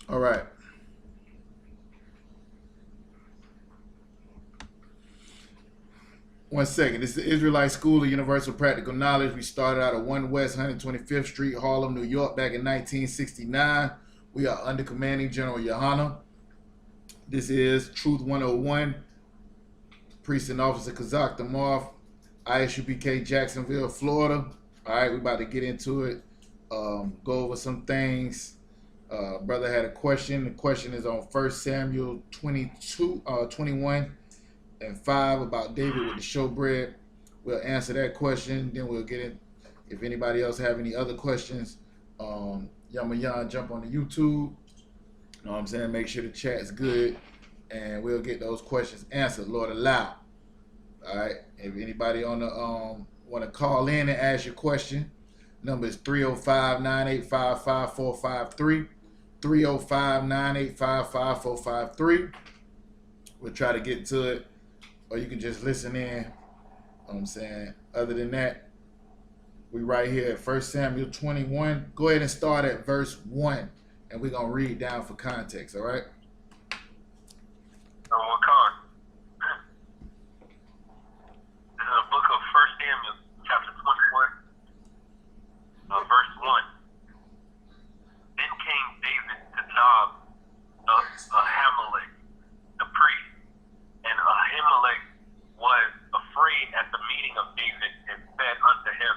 All right. One second. This is the Israelite School of Universal Practical Knowledge. We started out at 1 West 125th Street, Harlem, New York, back in 1969. We are under commanding General YAHANNA. This is Truth 101. Priest and Officer Kazak Damoff, I.S.U.P.K, Jacksonville, Florida. All right, we're about to get into it. Go over some things. Brother had a question. The question is on 1 Samuel 21 and 5 about David with the showbread. We'll answer that question. Then we'll get in. If anybody else have any other questions, Yamayan, jump on the YouTube. You know what I'm saying? Make sure the chat's good, and we'll get those questions answered, Lord allow. All right. If anybody on the want to call in and ask your question, number is 305-985-5453. 305-985-5453. We'll try to get to it, or you can just listen in. You know what I'm saying? Other than that, we right here at 1 Samuel 21. Go ahead and start at verse 1, and we're going to read down for context, all right? This is the book of 1 Samuel, chapter 21, verse 1. Then came David to Nob, Ahimelech, the priest, and Ahimelech was afraid at the meeting of David and said unto him,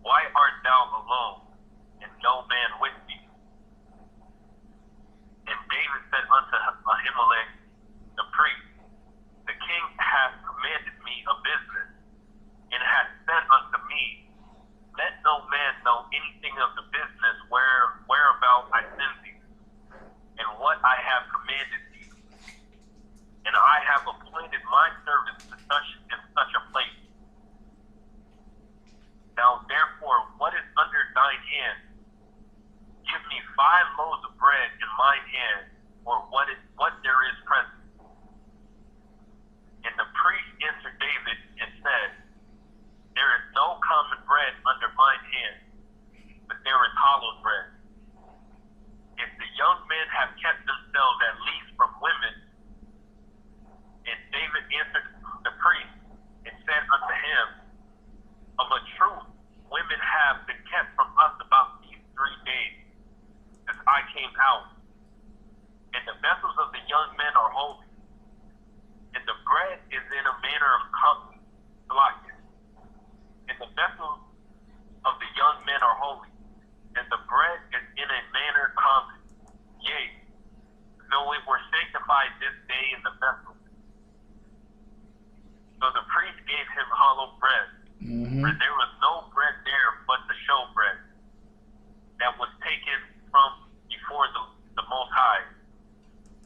Why art thou alone, and no man with thee? And David said unto Ahimelech, the priest, The king hath commanded me a business, and hath said unto me, Let no man know anything of the business whereabout I send thee, and what I have commanded thee. And I have appointed my servants to such and such a place. Now therefore, what is under thine hand? Give me 5 loaves of bread in mine hand, or what there is present. And the priest answered David and said, There is no common bread under mine hand, but there is hollow bread. If the young men have kept themselves at least from women, and David answered the priest and said unto him, Of a truth, women have been kept from us about these 3 days, since I came out. And the vessels of the young men are holy, and the bread is in a manner of common blackness. And the vessels of the young men are holy, and the bread is in a manner common. Yea, though it were sanctified this day in the vessel. So the priest gave him hollow bread, for there was no bread there but the showbread that was taken from before the Most High,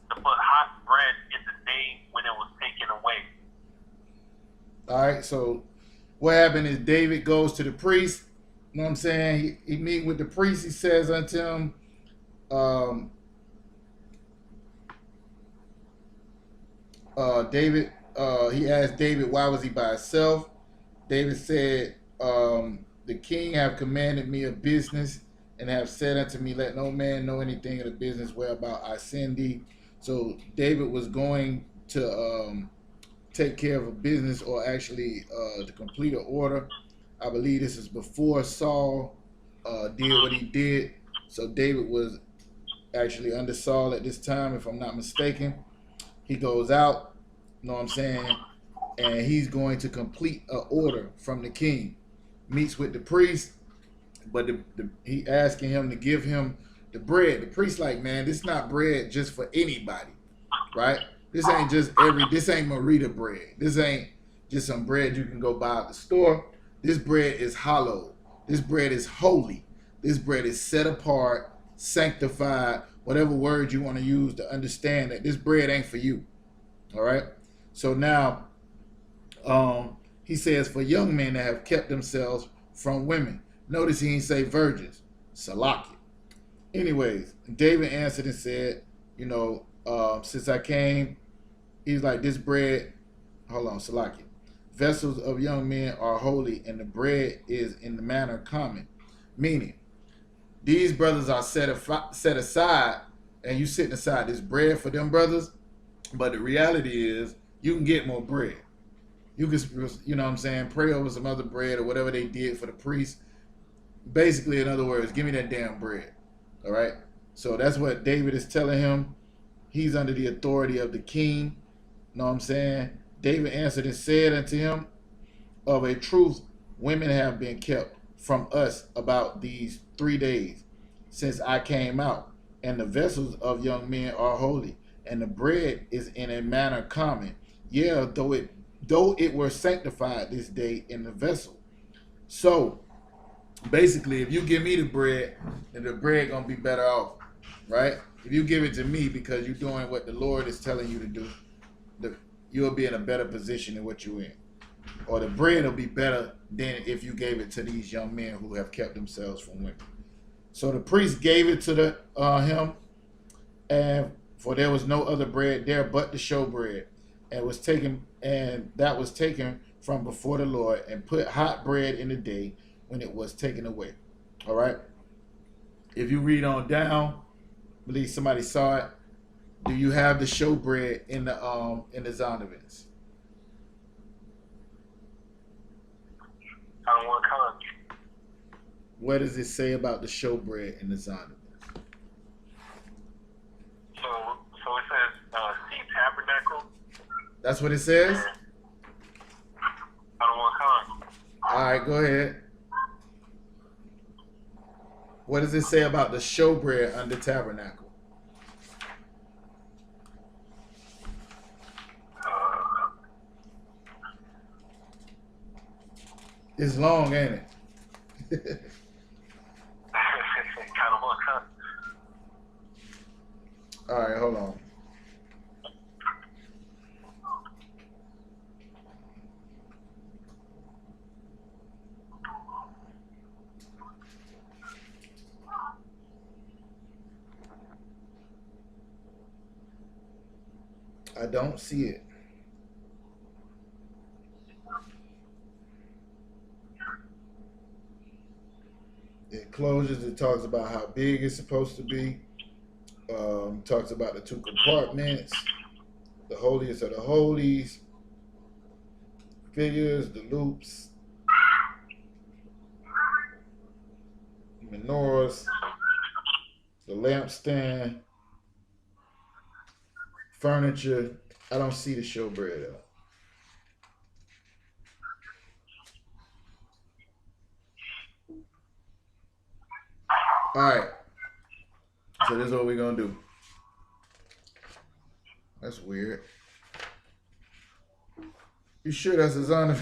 to put hot bread in the day when it was taken away. All right, so what happened is David goes to the priest. You know what I'm saying? He meet with the priest. He says unto him, he asked David, why was he by himself? David said, the king have commanded me a business, and have said unto me, let no man know anything of the business whereabout I send thee. So David was going to take care of a business, or actually to complete an order. I believe this is before Saul did what he did. So David was actually under Saul at this time, if I'm not mistaken. He goes out, you know what I'm saying, and he's going to complete an order from the king. Meets with the priest, but he asking him to give him the bread. The priest like, man, this not bread just for anybody, right? This ain't just this ain't Marita bread. This ain't just some bread you can go buy at the store. This bread is hallowed. This bread is holy. This bread is set apart, sanctified, whatever word you want to use to understand that this bread ain't for you. All right? So now, he says, for young men that have kept themselves from women. Notice he didn't say virgins. Salakia. Anyways, David answered and said, you know, since I came, he's like, this bread, hold on, Salakia. Vessels of young men are holy, and the bread is in the manner common. Meaning, these brothers are set aside and you sitting aside this bread for them brothers. But the reality is, you can get more bread. You can, you know what I'm saying, pray over some other bread or whatever they did for the priest. Basically, in other words, give me that damn bread. All right. So that's what David is telling him. He's under the authority of the king. You know what I'm saying? David answered and said unto him, of a truth, women have been kept from us about these 3 days since I came out, and the vessels of young men are holy, and the bread is in a manner common. Yeah, though it were sanctified this day in the vessel. So basically, if you give me the bread, then the bread gonna be better off, right? If you give it to me because you're doing what the Lord is telling you to do, you'll be in a better position than what you're in. Or the bread will be better than if you gave it to these young men who have kept themselves from women. So the priest gave it to him, and for there was no other bread there but the showbread, and that was taken from before the Lord, and put hot bread in the day when it was taken away. All right. If you read on down, I believe somebody saw it. Do you have the showbread in the Zondervan's? I don't want to come. What does it say about the showbread in the Zondervan's? So it says see tabernacle. That's what it says? I don't want to come. All right, go ahead. What does it say about the showbread under tabernacle? It's long, ain't it? Kind of want to come. All right, hold on. I don't see it. It closes. It talks about how big it's supposed to be. Talks about the 2 compartments, the holiest of the holies, figures, the loops, menorahs, the lampstand, furniture. I don't see the showbread though. All right. So this is what we're gonna do. That's weird. You sure that's a zone?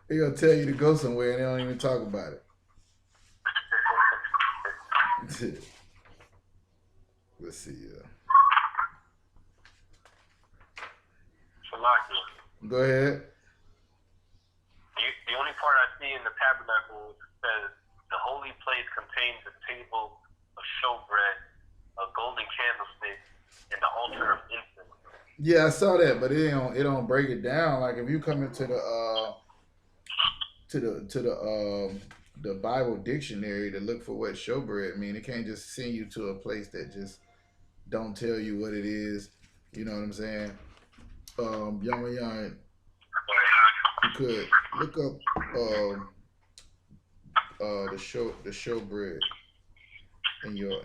They're gonna tell you to go somewhere and they don't even talk about it. Let's see. Go ahead. The only part I see in the tabernacle says the holy place contains a table of showbread, a golden candlestick, and the altar of incense. Yeah, I saw that, but it don't break it down. Like if you come into the Bible dictionary to look for what showbread mean, it can't just send you to a place that just don't tell you what it is. You know what I'm saying? Young, you could look up the showbread in your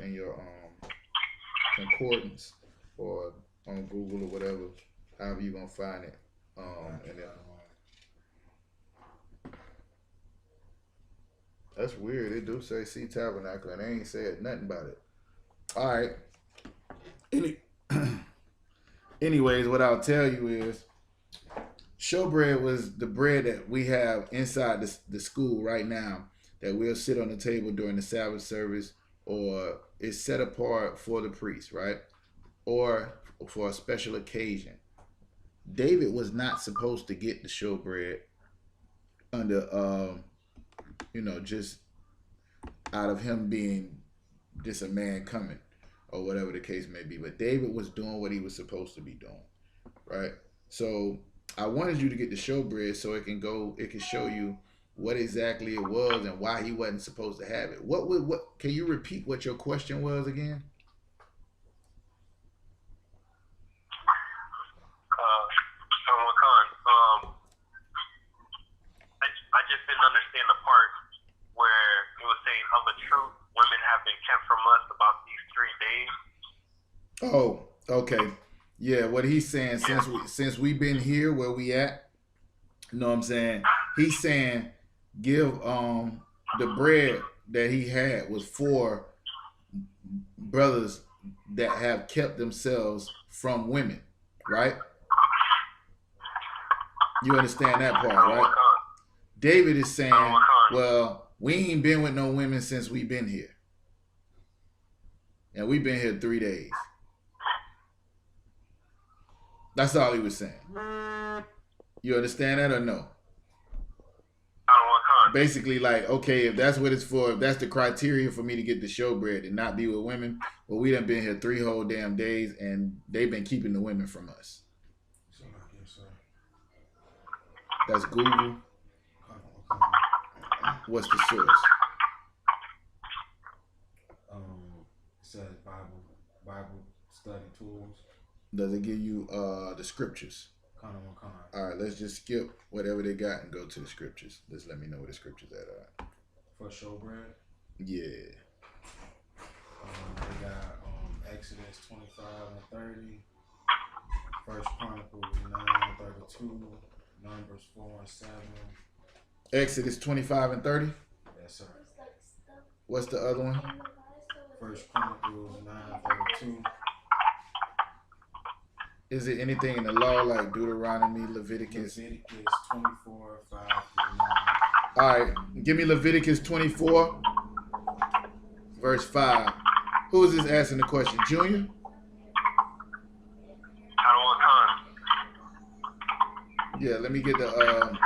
concordance or on Google or whatever, however you gonna find it. And then that's weird. It do say see tabernacle and they ain't said nothing about it. All right. Anyways, what I'll tell you is showbread was the bread that we have inside the school right now that we'll sit on the table during the Sabbath service, or it's set apart for the priest, right? Or for a special occasion. David was not supposed to get the showbread under, just out of him being just a man coming or whatever the case may be. But David was doing what he was supposed to be doing, right? So I wanted you to get the showbread so it can show you what exactly it was and why he wasn't supposed to have it. What can you repeat what your question was again? I just didn't understand the part where it was saying, of a truth, women have been kept from us about these 3 days. Oh, okay. Yeah, what he's saying, since we've been here where we at, you know what I'm saying? He's saying give the bread that he had was for brothers that have kept themselves from women, right? You understand that part, right? David is saying, well, we ain't been with no women since we've been here. And we've been here 3 days. That's all he was saying. You understand that or no? Basically, like, okay, if that's what it's for, if that's the criteria for me to get the showbread and not be with women, well, we done been here 3 whole damn days and they've been keeping the women from us. That's Google. What's the source? It says Bible study tools. Does it give you the scriptures? All right, let's just skip whatever they got and go to the scriptures. Just let me know where the scriptures at. For showbread? Yeah. They got Exodus 25 and 30, 1 Chronicles 9 and 32, Numbers 4 and 7. Exodus 25 and 30? Yes, sir. What's the other one? 1 Chronicles 9 and 32. Is it anything in the law like Deuteronomy, Leviticus? Leviticus 24, 5 through 9. All right, give me Leviticus 24, verse 5. Who is this asking the question? Junior? Yeah, let me get the...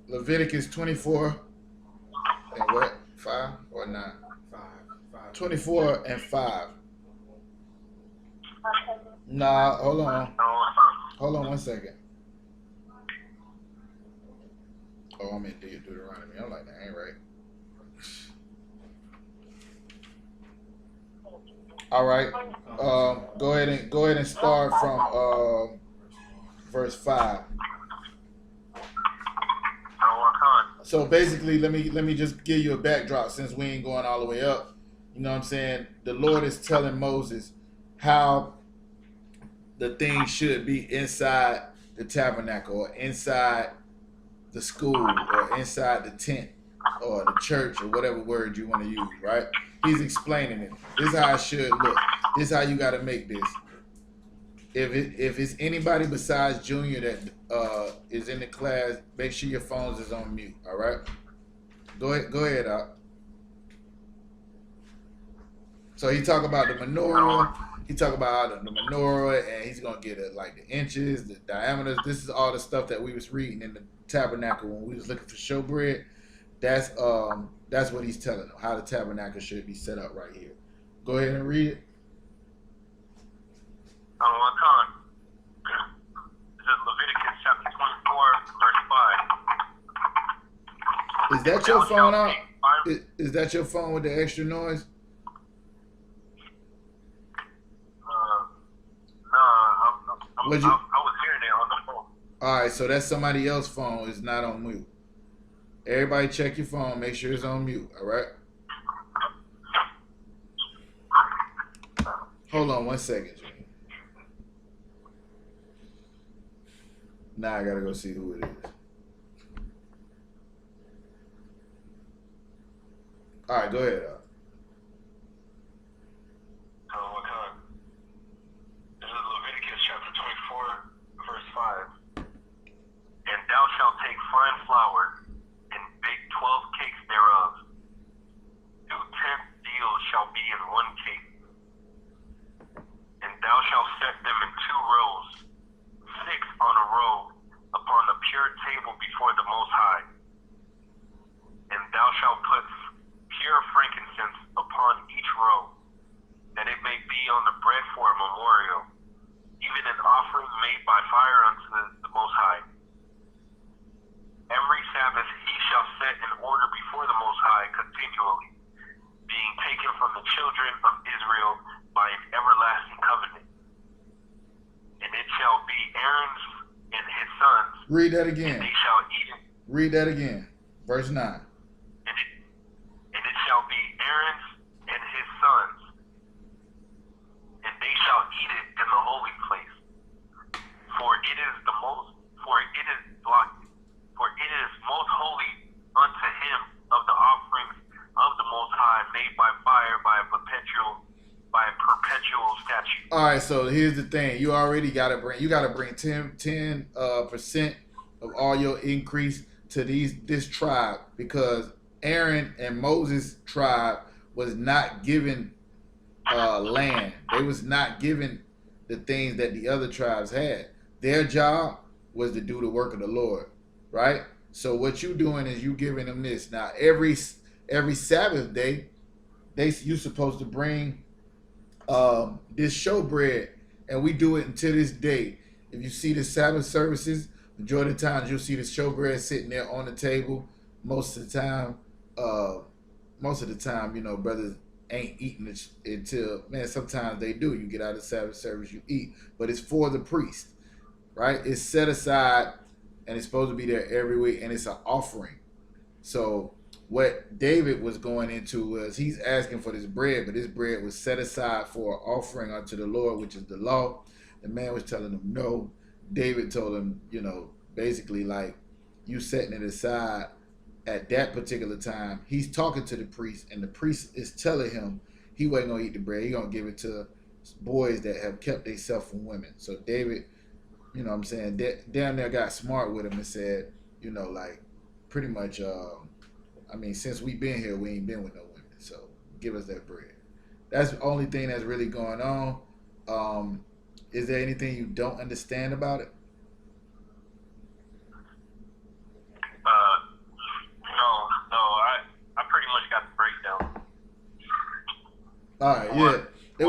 Leviticus 24 and what? 5 or 9? 5. 24 and 5. Nah, hold on. Hold on 1 second. Oh, I'm in Deuteronomy. I'm like, that ain't right. All right. Go ahead and start from verse 5. So basically, let me just give you a backdrop since we ain't going all the way up. You know what I'm saying? The Lord is telling Moses how the thing should be inside the tabernacle or inside the school or inside the tent or the church or whatever word you want to use, right? He's explaining it. This is how it should look. This is how you got to make this. If it's anybody besides Junior that is in the class, make sure your phones is on mute. All right. Go ahead, Out. So he talk about the menorah. He talk about the menorah, and he's gonna get it like the inches, the diameters. This is all the stuff that we was reading in the tabernacle when we was looking for showbread. That's what he's telling them, how the tabernacle should be set up right here. Go ahead and read it. This is Leviticus chapter 24, verse 5. Is that your phone out? Is that your phone with the extra noise? I was hearing it on the phone. All right, so that's somebody else's phone. It's not on mute. Everybody check your phone. Make sure it's on mute. All right. Hold on 1 second, Jimmy. Now I gotta go see who it is. All right, go ahead. This is Leviticus chapter 24, verse 5. And thou shalt take fine flour and bake 12 cakes thereof. 2 tenth deals shall be in 1 cake. And thou shalt set them in 2 rows, 6 on a row, upon the pure table before the Most High. And thou shalt put pure frankincense made by fire unto the Most High. Every Sabbath he shall set in order before the Most High continually, being taken from the children of Israel by an everlasting covenant. And it shall be Aaron's and his sons. Read that again. And they shall eat it. Read that again. Verse 9. And it shall be Aaron's and his sons, and they shall eat it in the holy place. For it is most holy unto him of the offerings of the Most High, made by fire by a perpetual statute. All right, so here's the thing. You already gotta bring 10% of all your increase to this tribe, because Aaron and Moses' tribe was not given land. They was not given the things that the other tribes had. Their job was to do the work of the Lord, right? So what you doing is you giving them this. Now every Sabbath day, you supposed to bring this showbread, and we do it until this day. If you see the Sabbath services, majority of the times you'll see the showbread sitting there on the table. Most of the time, you know, brothers ain't eating it until, man, sometimes they do. You get out of Sabbath service, you eat, but it's for the priest, right? It's set aside, and it's supposed to be there every week, and it's an offering. So what David was going into was he's asking for this bread, but this bread was set aside for an offering unto the Lord, which is the law. The man was telling him no. David told him, you know, basically like, you setting it aside at that particular time. He's talking to the priest, and the priest is telling him he wasn't going to eat the bread. He's going to give it to boys that have kept themselves from women. So David, you know what I'm saying, down there got smart with him and said, you know, like, pretty much, I mean, since we've been here, we ain't been with no women. So give us that bread. That's the only thing that's really going on. Is there anything you don't understand about it? No, I pretty much got the breakdown. All right, yeah. It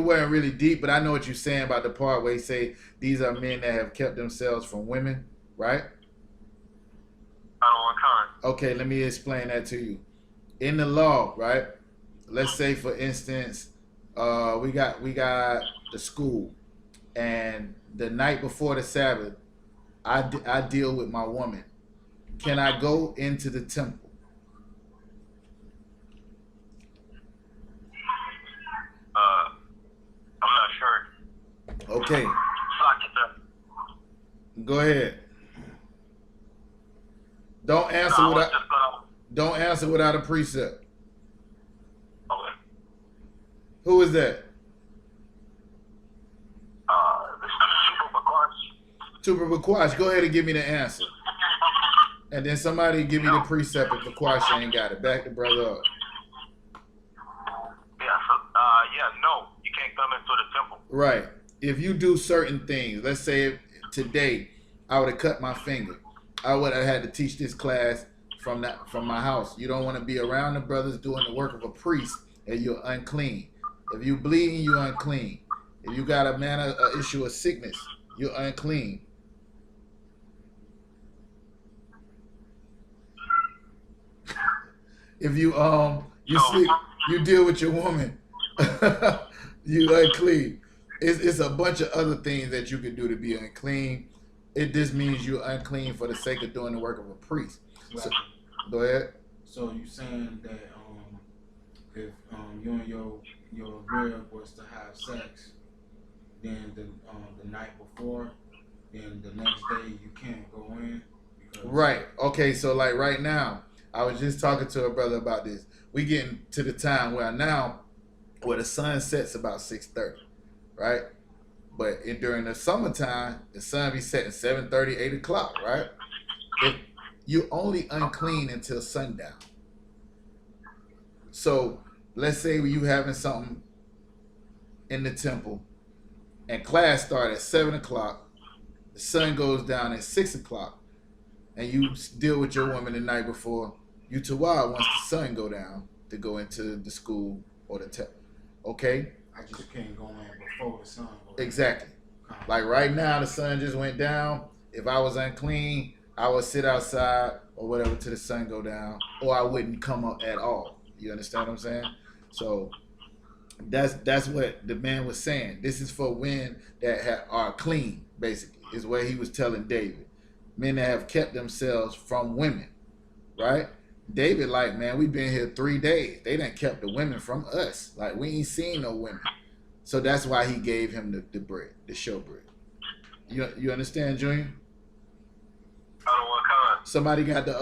wasn't really deep, but I know what you're saying about the part where he say these are men that have kept themselves from women, right? Okay, let me explain that to you. In the law, right? Let's say, for instance, we got the school, and the night before the Sabbath, I deal with my woman. Can I go into the temple? I'm not sure. Okay. Go ahead. Don't answer without a precept. Okay. Who is that? This is Super BLACKWATCH. Go ahead and give me the answer. And then somebody give me the precept if BLACKWATCH ain't got it. Back the brother up. No, you can't come into the temple. Right. If you do certain things, let's say if today I would have cut my finger, I would have had to teach this class from my house. You don't want to be around the brothers doing the work of a priest, and you're unclean. If you bleeding, you're unclean. If you got a issue of sickness, you're unclean. If you sleep, you deal with your woman, you unclean. It's a bunch of other things that you can do to be unclean. It just means you're unclean for the sake of doing the work of a priest. So, go ahead. So you saying that if you and your rib was to have sex, then the night before, then the next day you can't go in? Right. Okay, so like right now, I was just talking to a brother about this. We getting to the time where the sun sets about 6:30, right? But during the summertime, the sun be setting 7:30, 8 o'clock, right? If you're only unclean until sundown. So let's say you having something in the temple, and class start at 7 o'clock, the sun goes down at 6 o'clock, and you deal with your woman the night before, you tawad once the sun go down to go into the school or the temple. Okay? I just can't go in before the sun goes down. Exactly. Like right now, the sun just went down. If I was unclean, I would sit outside or whatever till the sun go down, or I wouldn't come up at all. You understand what I'm saying? So that's what the man was saying. This is for men that are clean, basically, is what he was telling David. Men that have kept themselves from women, right? David, like, man, we've been here 3 days. They done kept the women from us. Like, we ain't seen no women. So that's why he gave him the bread, the showbread. You understand, Junior? Somebody got the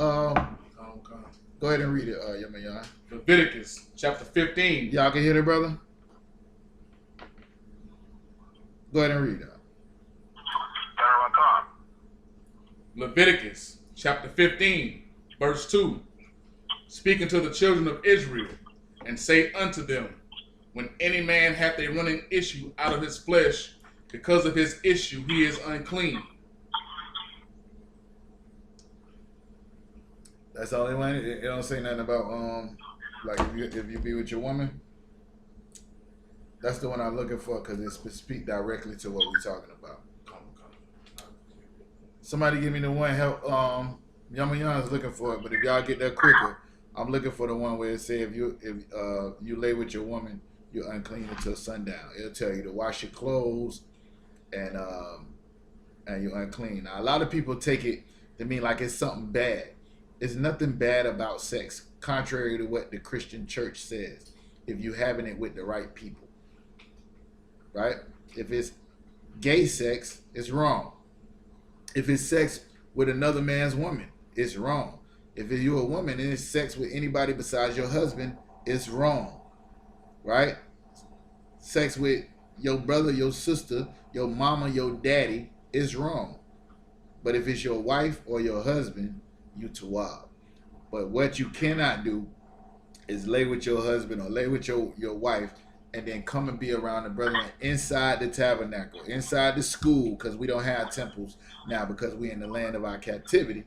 go ahead and read it, Yamayan. Leviticus chapter 15. Y'all can hear it, brother? Go ahead and read it. Leviticus chapter 15, verse 2. Speaking to the children of Israel, and say unto them, when any man hath a running issue out of his flesh, because of his issue he is unclean. That's all they want. It don't say nothing about like if you be with your woman. That's the one I'm looking for because it speak directly to what we're talking about. Somebody give me the one help. Yama is looking for it, but if y'all get that quicker, I'm looking for the one where it say if you lay with your woman, you're unclean until sundown. It'll tell you to wash your clothes and you're unclean. Now a lot of people take it to mean like it's something bad. It's nothing bad about sex, contrary to what the Christian church says. If you're having it with the right people, right? If it's gay sex, it's wrong. If it's sex with another man's woman, it's wrong. If you're a woman and it's sex with anybody besides your husband, it's wrong, right? Sex with your brother, your sister, your mama, your daddy is wrong. But if it's your wife or your husband, you tawab. But what you cannot do is lay with your husband or lay with your wife and then come and be around the brethren inside the tabernacle, inside the school, because we don't have temples now because we're in the land of our captivity,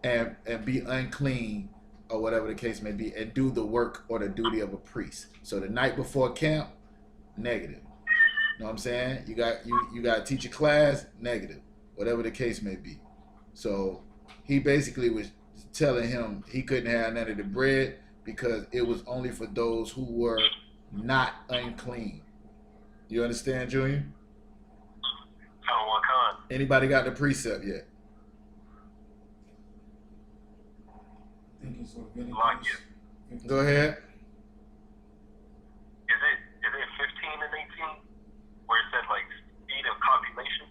and be unclean or whatever the case may be, and do the work or the duty of a priest. So the night before camp, negative. You know what I'm saying? You got to teach a class, negative. Whatever the case may be. So he basically was telling him he couldn't have none of the bread because it was only for those who were not unclean. You understand, Junior? Anybody got the precept yet? I think it's Leviticus. Go ahead. Is it 15 and 18 where it said like speed of copulation?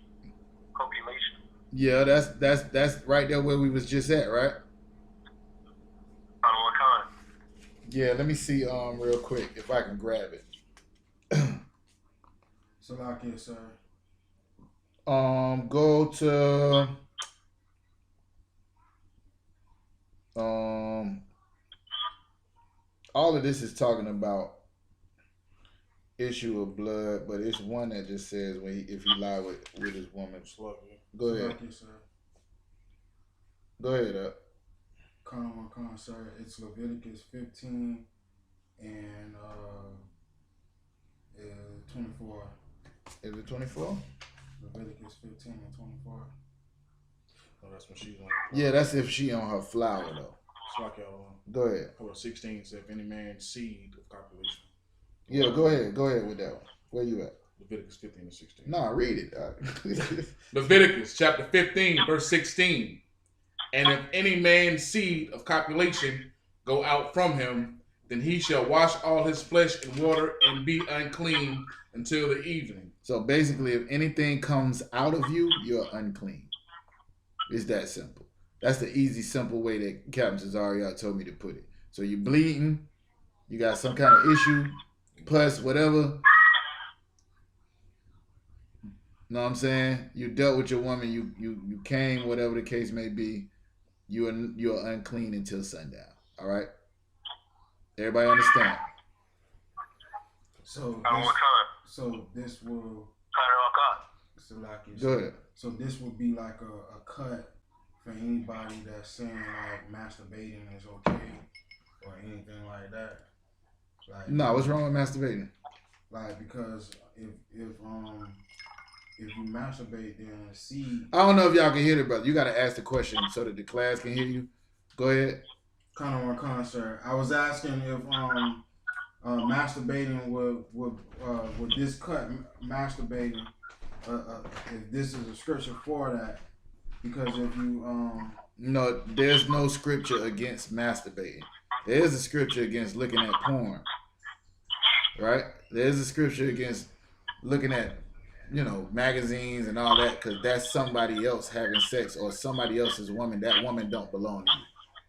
Yeah, that's right there where we was just at, right? Yeah, let me see real quick if I can grab it. So like it, sir. Go to all of this is talking about issue of blood, but it's one that just says if he lie with his woman. Go ahead. Like it, sir. Go ahead. Sir. It's Leviticus 15 and 24. Is it 24? Leviticus 15 and 24. Oh, that's when she's on. Yeah, that's if she on her flower though. Go ahead. 16 says, if any man's seed of copulation. Yeah, go ahead. Go ahead with that one. Where you at? Leviticus 15 and 16. Nah, read it. Leviticus chapter 15, verse 16. And if any man's seed of copulation go out from him, then he shall wash all his flesh in water and be unclean until the evening. So basically, if anything comes out of you, you're unclean. It's that simple. That's the easy, simple way that Captain Cesario told me to put it. So you're bleeding, you got some kind of issue, pus, whatever. Know what I'm saying? You dealt with your woman, you came, whatever the case may be. You're unclean until sundown. All right. Everybody understand? So this will. Go ahead. So this would be like a cut for anybody that's saying like masturbating is okay or anything like that. Like no, what's wrong with masturbating? Like because if if you masturbate, then seed. I don't know if y'all can hear it, brother. You got to ask the question so that the class can hear you. Go ahead. Kind of on concert. I was asking if masturbating would this cut masturbating if this is a scripture for that, because if you No, there's no scripture against masturbating. There is a scripture against looking at porn, right? There is a scripture against looking at, magazines and all that, because that's somebody else having sex or somebody else's woman. That woman don't belong to you.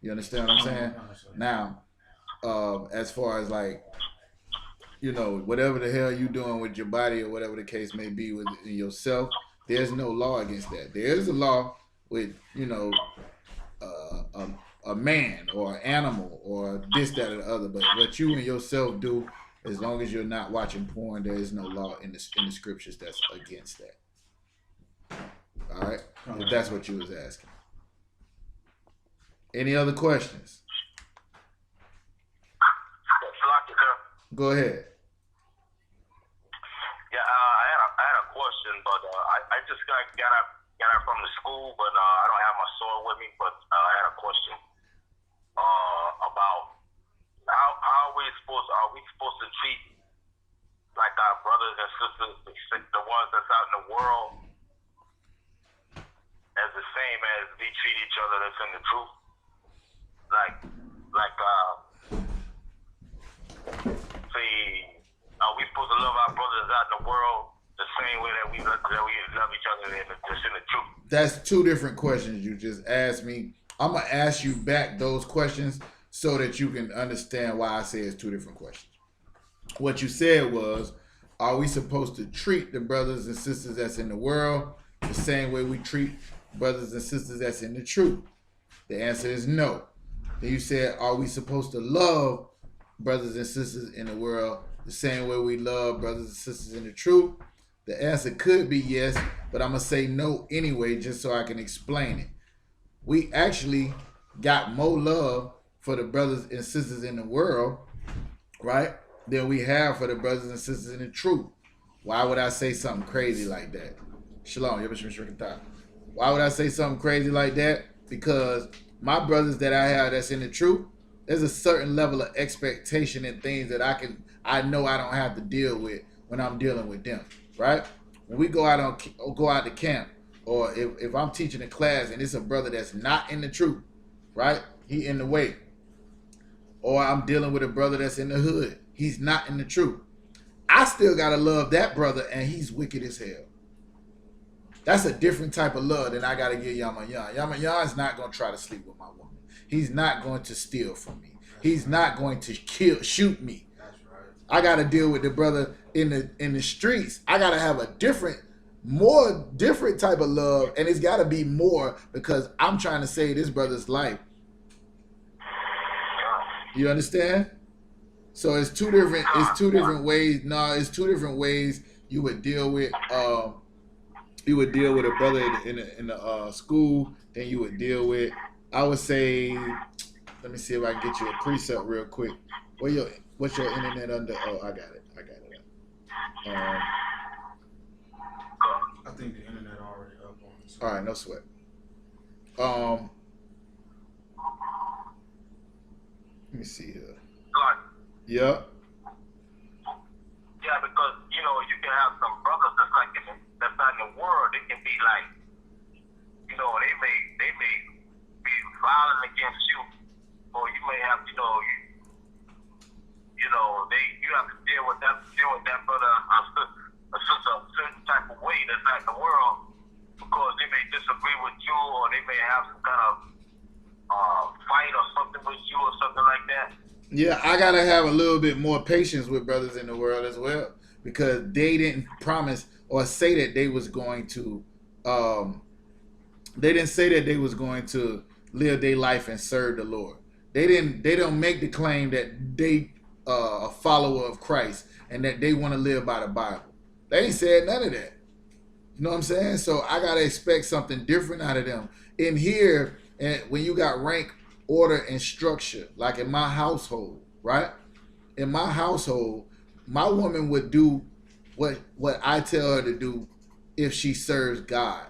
You understand what I'm saying? Now, as far as like, whatever the hell you doing with your body or whatever the case may be with yourself, there's no law against that. There is a law with, a man or an animal or this, that, or the other. But what you and yourself do, as long as you're not watching porn, there is no law in the scriptures that's against that. All right? If that's what you was asking. Any other questions? Go ahead. Yeah, I had a question, but I just got it from the school, but I don't have my sword with me. But I had a question about how are we supposed to treat like our brothers and sisters, the ones that's out in the world, as the same as we treat each other that's in the truth. Are we supposed to love our brothers out in the world the same way that we love each other just in the truth? That's two different questions you just asked me. I'm going to ask you back those questions so that you can understand why I say it's two different questions. What you said was, are we supposed to treat the brothers and sisters that's in the world the same way we treat brothers and sisters that's in the truth? The answer is no. Then you said, are we supposed to love brothers and sisters in the world the same way we love brothers and sisters in the truth? The answer could be yes, but I'm going to say no anyway, just so I can explain it. We actually got more love for the brothers and sisters in the world, right, than we have for the brothers and sisters in the truth. Why would I say something crazy like that? Shalom. Why would I say something crazy like that? Because my brothers that I have that's in the truth, there's a certain level of expectation and things that I know I don't have to deal with when I'm dealing with them, right? When we go out to camp, or if I'm teaching a class and it's a brother that's not in the truth, right? He in the way. Or I'm dealing with a brother that's in the hood. He's not in the truth. I still gotta love that brother, and he's wicked as hell. That's a different type of love than I gotta give Yamayan. Yamayan is not gonna try to sleep with my woman. He's not going to steal from me. He's not going to shoot me. I gotta deal with the brother in the streets. I gotta have a different type of love, and it's gotta be more because I'm trying to save this brother's life. You understand? So it's two different ways. No, it's two different ways you would deal with a brother in the school than you would deal with. I would say, let me see if I can get you a precept real quick. What's your internet under? Oh, I got it. I think the internet already up on it. All right, no sweat. Let me see here. Yeah. Yeah, because you can have some brothers that's not in the world. They can be like, they may be violent against you, or you may have, you have to deal with that brother or sister a certain type of way that's not in the world, because they may disagree with you, or they may have some kind of fight or something with you or something like that. Yeah, I gotta have a little bit more patience with brothers in the world as well, because they didn't promise or say that they was going to. They didn't say that they was going to live their life and serve the Lord. They don't make the claim that they a follower of Christ and that they want to live by the Bible. They ain't said none of that. You know what I'm saying? So I gotta expect something different out of them. In here, and when you got rank, order, and structure, like in my household, right? In my household, my woman would do what I tell her to do if she serves God.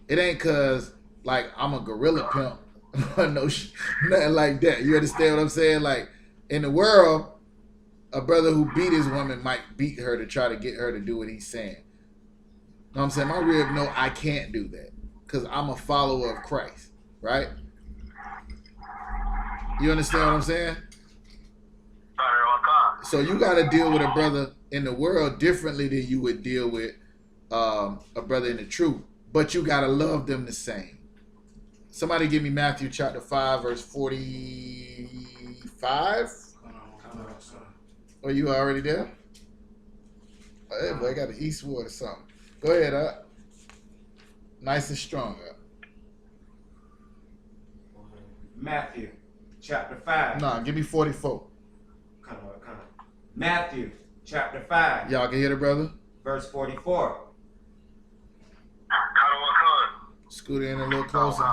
It ain't cause like I'm a gorilla pimp. No, nothing like that. You understand what I'm saying? Like in the world, a brother who beat his woman might beat her to try to get her to do what he's saying. You know what I'm saying? My rib know I can't do that because I'm a follower of Christ, right? You understand what I'm saying? So you got to deal with a brother in the world differently than you would deal with a brother in the truth. But you got to love them the same. Somebody give me Matthew chapter 5, verse 45. Oh, you already there? Oh, hey, boy, I got an Eastwood or something. Go ahead, up. Nice and strong, up. Matthew chapter 5. Nah, give me 44. Come on. Matthew chapter 5. Y'all can hear the brother? Verse 44. Scoot in a little closer.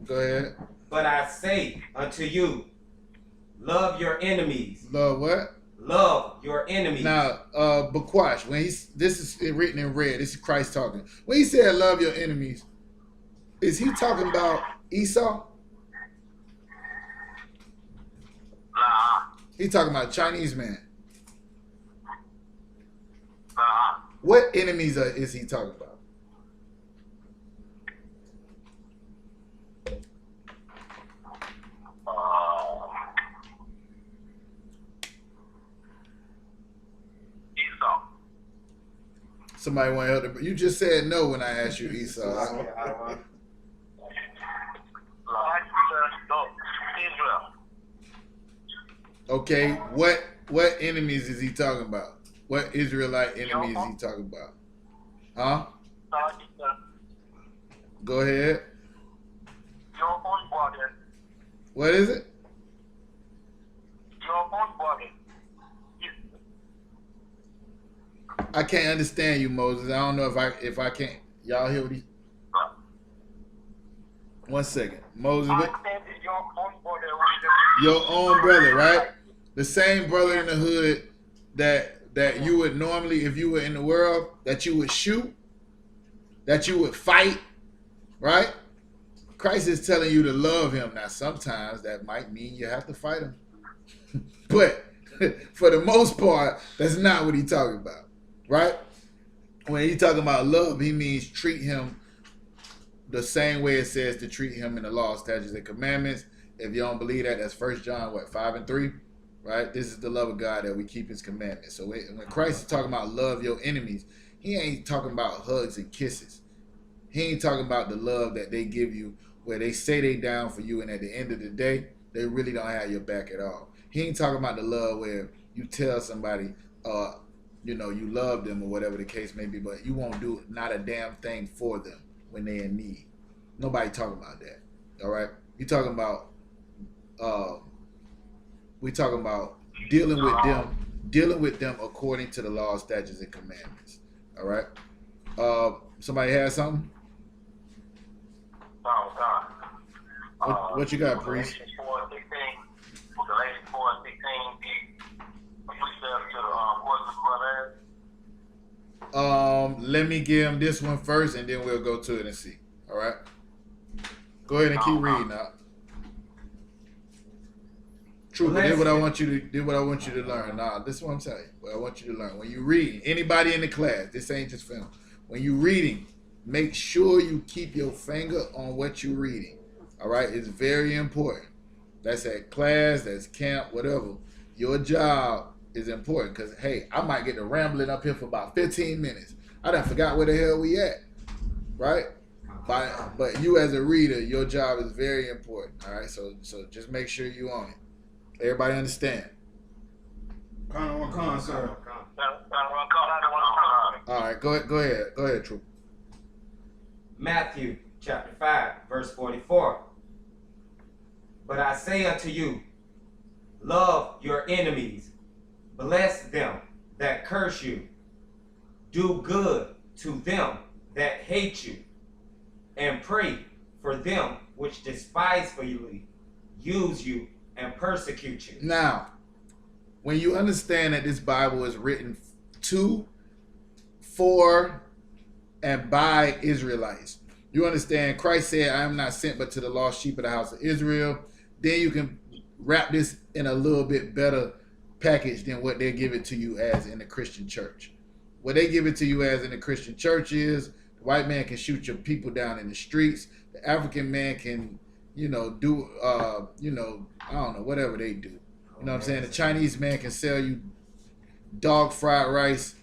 Go ahead. But I say unto you, love your enemies. Love what? Love your enemies. Now, BLACKWATCH, when this is written in red, this is Christ talking. When he said love your enemies, is he talking about Esau? He talking about Chinese man. What enemies is he talking about? Esau. Somebody want to help him? You just said no when I asked you Esau. Israel. Okay, what enemies is he talking about? What Israelite enemies is he talking about? Huh? Go ahead. Your own body. What is it? Your own body. I can't understand you, Moses. I don't know if I can't. Y'all hear what he? 1 second, Moses. I What? said your own body. Your own brother, right? The same brother in the hood that you would normally, if you were in the world, that you would shoot, that you would fight, right? Christ is telling you to love him. Now, sometimes that might mean you have to fight him. But for the most part, that's not what he's talking about, right? When he's talking about love, he means treat him the same way it says to treat him in the law, statutes, and commandments. If you don't believe that, that's 1 John, 5:3, right? This is the love of God that we keep his commandments. So when Christ is talking about love your enemies, he ain't talking about hugs and kisses. He ain't talking about the love that they give you where they say they down for you and at the end of the day, they really don't have your back at all. He ain't talking about the love where you tell somebody, you love them or whatever the case may be, but you won't do not a damn thing for them when they're in need. Nobody talking about that. All right? We talking about dealing with them according to the law, statutes, and commandments. All right? Somebody has something? What you got, priest? Galatians 4:16, be precepts to the horses, brother. Let me give him this one first, and then we'll go to it and see. All right? Go ahead and keep reading now. True, but this is what I want you to learn. Nah, this is what I'm saying. What I want you to learn. When you read, anybody in the class, this ain't just film. When you reading, make sure you keep your finger on what you're reading. All right? It's very important. That's at class, that's camp, whatever. Your job is important because, hey, I might get to rambling up here for about 15 minutes. I done forgot where the hell we at, right? But you as a reader, your job is very important, all right? So just make sure you on it. Everybody understand? Con, sir. All right, go ahead, Troop. Matthew chapter 5, verse 44. But I say unto you, love your enemies, bless them that curse you, do good to them that hate you, and pray for them which despisefully use you and persecute you. Now, when you understand that this Bible is written to, for, and by Israelites. You understand? Christ said, I am not sent but to the lost sheep of the house of Israel. Then you can wrap this in a little bit better package than what they give it to you as in the Christian church. What they give it to you as in the Christian church is the white man can shoot your people down in the streets. The African man can, do, I don't know, whatever they do. You know what I'm saying? The Chinese man can sell you dog fried rice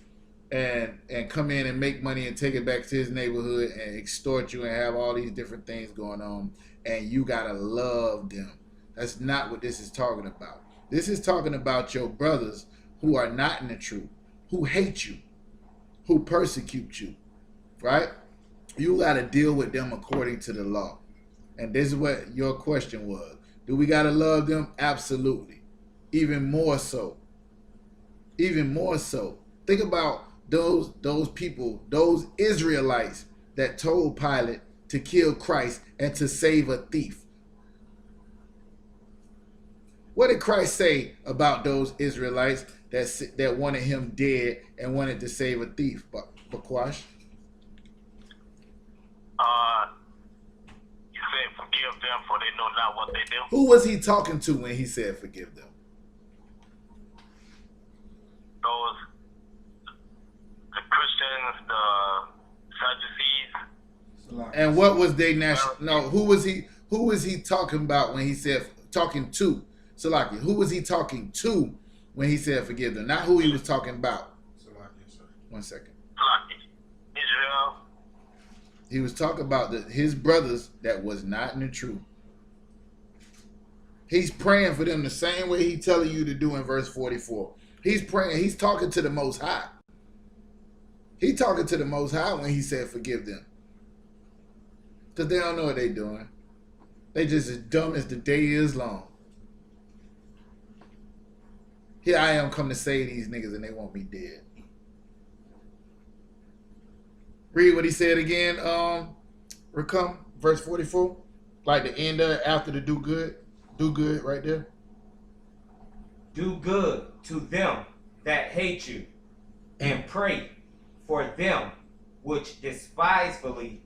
and come in and make money and take it back to his neighborhood and extort you and have all these different things going on, and you gotta love them. That's not what this is talking about. This is talking about your brothers who are not in the truth, who hate you, who persecute you, right? You gotta deal with them according to the law. And this is what your question was. Do we gotta love them? Absolutely. Even more so. Even more so. Think about those people, those Israelites that told Pilate to kill Christ and to save a thief. What did Christ say about those Israelites that wanted him dead and wanted to save a thief? BLACKWATCH? He said, forgive them for they know not what they do. Who was he talking to when he said forgive them? The Christians, the Sadducees. And what was they national? No, who was he talking about when he said talking to? Salaki, who was he talking to when he said forgive them? Not who he was talking about. One second. Israel. He was talking about his brothers that was not in the truth. He's praying for them the same way he telling you to do in verse 44. He's praying. He's talking to the Most High. He talking to the Most High when he said forgive them. Because they don't know what they doing. They just as dumb as the day is long. Here I am come to save these niggas and they want me dead. Read what he said again, Recome, verse 44. Like the end of it after the do good. Do good right there. Do good to them that hate you, and pray for them which despitefully,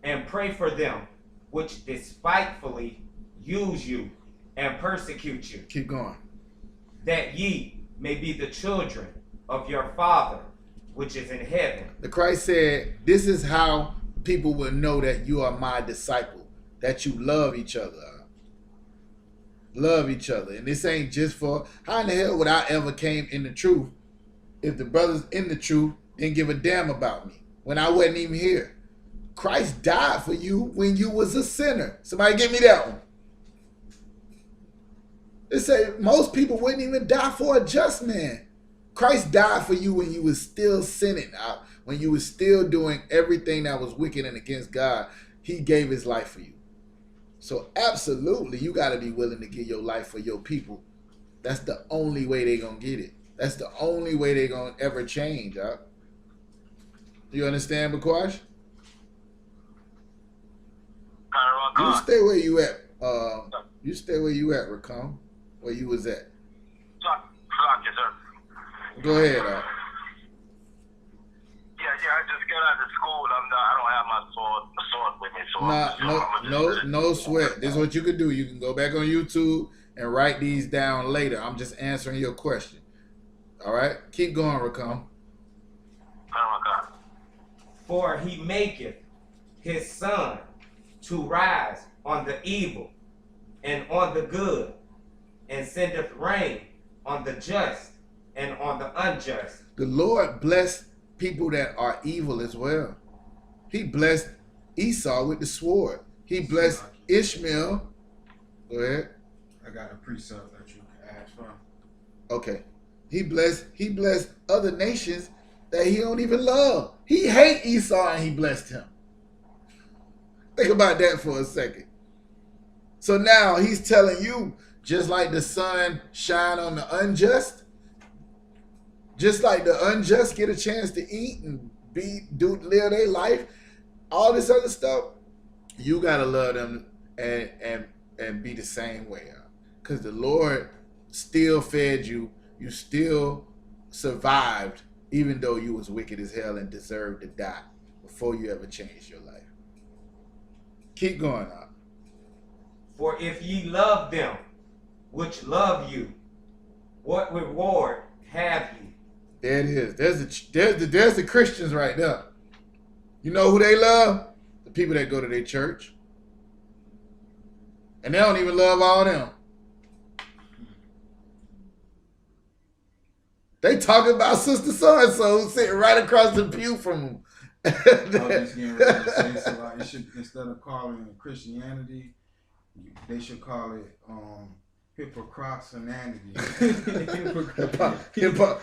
and pray for them which despitefully use you and persecute you. Keep going. That ye may be the children of your Father which is in heaven. The Christ said, this is how people will know that you are my disciple, that you love each other. Love each other. And this ain't just for, how in the hell would I ever came in the truth if the brothers in the truth didn't give a damn about me when I wasn't even here? Christ died for you when you was a sinner. Somebody give me that one. They say most people wouldn't even die for a just man. Christ died for you when you was still sinning, when you was still doing everything that was wicked and against God. He gave his life for you. So absolutely, you got to be willing to give your life for your people. That's the only way they're going to get it. That's the only way they're going to ever change. Do you understand, BLACKWATCH? You stay where you at. You stay where you at, Recom. Where you was at. Yes, sir. Go ahead. Yeah, I just got out of school. I don't have my sword with me. So No sweat. This is what you can do. You can go back on YouTube and write these down later. I'm just answering your question. All right? Keep going, Recom. For he maketh his sun to rise on the evil and on the good, and sendeth rain on the just and on the unjust. The Lord blessed people that are evil as well. He blessed Esau with the sword. He blessed Ishmael. Go ahead. I got a precept that you can ask from. Okay. He blessed other nations that he don't even love. He hate Esau and he blessed him. Think about that for a second. So now he's telling you, just like the sun shine on the unjust, just like the unjust get a chance to eat and live their life, all this other stuff, you gotta love them and be the same way. Because the Lord still fed you you still survived, even though you was wicked as hell and deserved to die before you ever changed your life. Keep going on. For if ye love them which love you, what reward have ye? There it is. There's the Christians right there. You know who they love? The people that go to their church. And they don't even love all them. They talking about Sister So-and-so who's sitting right across the pew from them. I was just getting ready to say, so like, it should, instead of calling it Christianity, they should call it hypocrisinanity.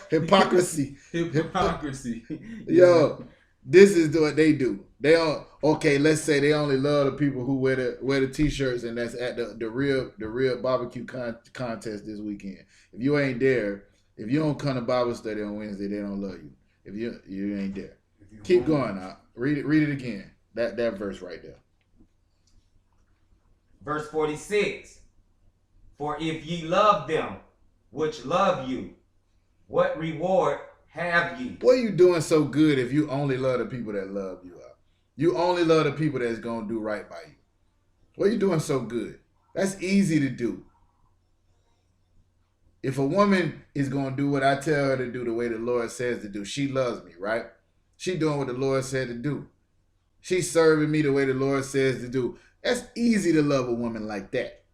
Hypocrisy. Hypocrisy. Yo, this is what they do. They don't. Okay, let's say they only love the people who wear the t-shirts, and that's at the real barbecue contest this weekend. If you ain't there, if you don't come to Bible study on Wednesday, they don't love you. If you ain't there, keep going out. Read it again. That verse right there. Verse 46. For if ye love them which love you, what reward have ye? What are you doing so good if you only love the people that love you out? You only love the people that's going to do right by you. What are you doing so good? That's easy to do. If a woman is going to do what I tell her to do the way the Lord says to do, she loves me, right? She doing what the Lord said to do. She's serving me the way the Lord says to do. That's easy to love a woman like that.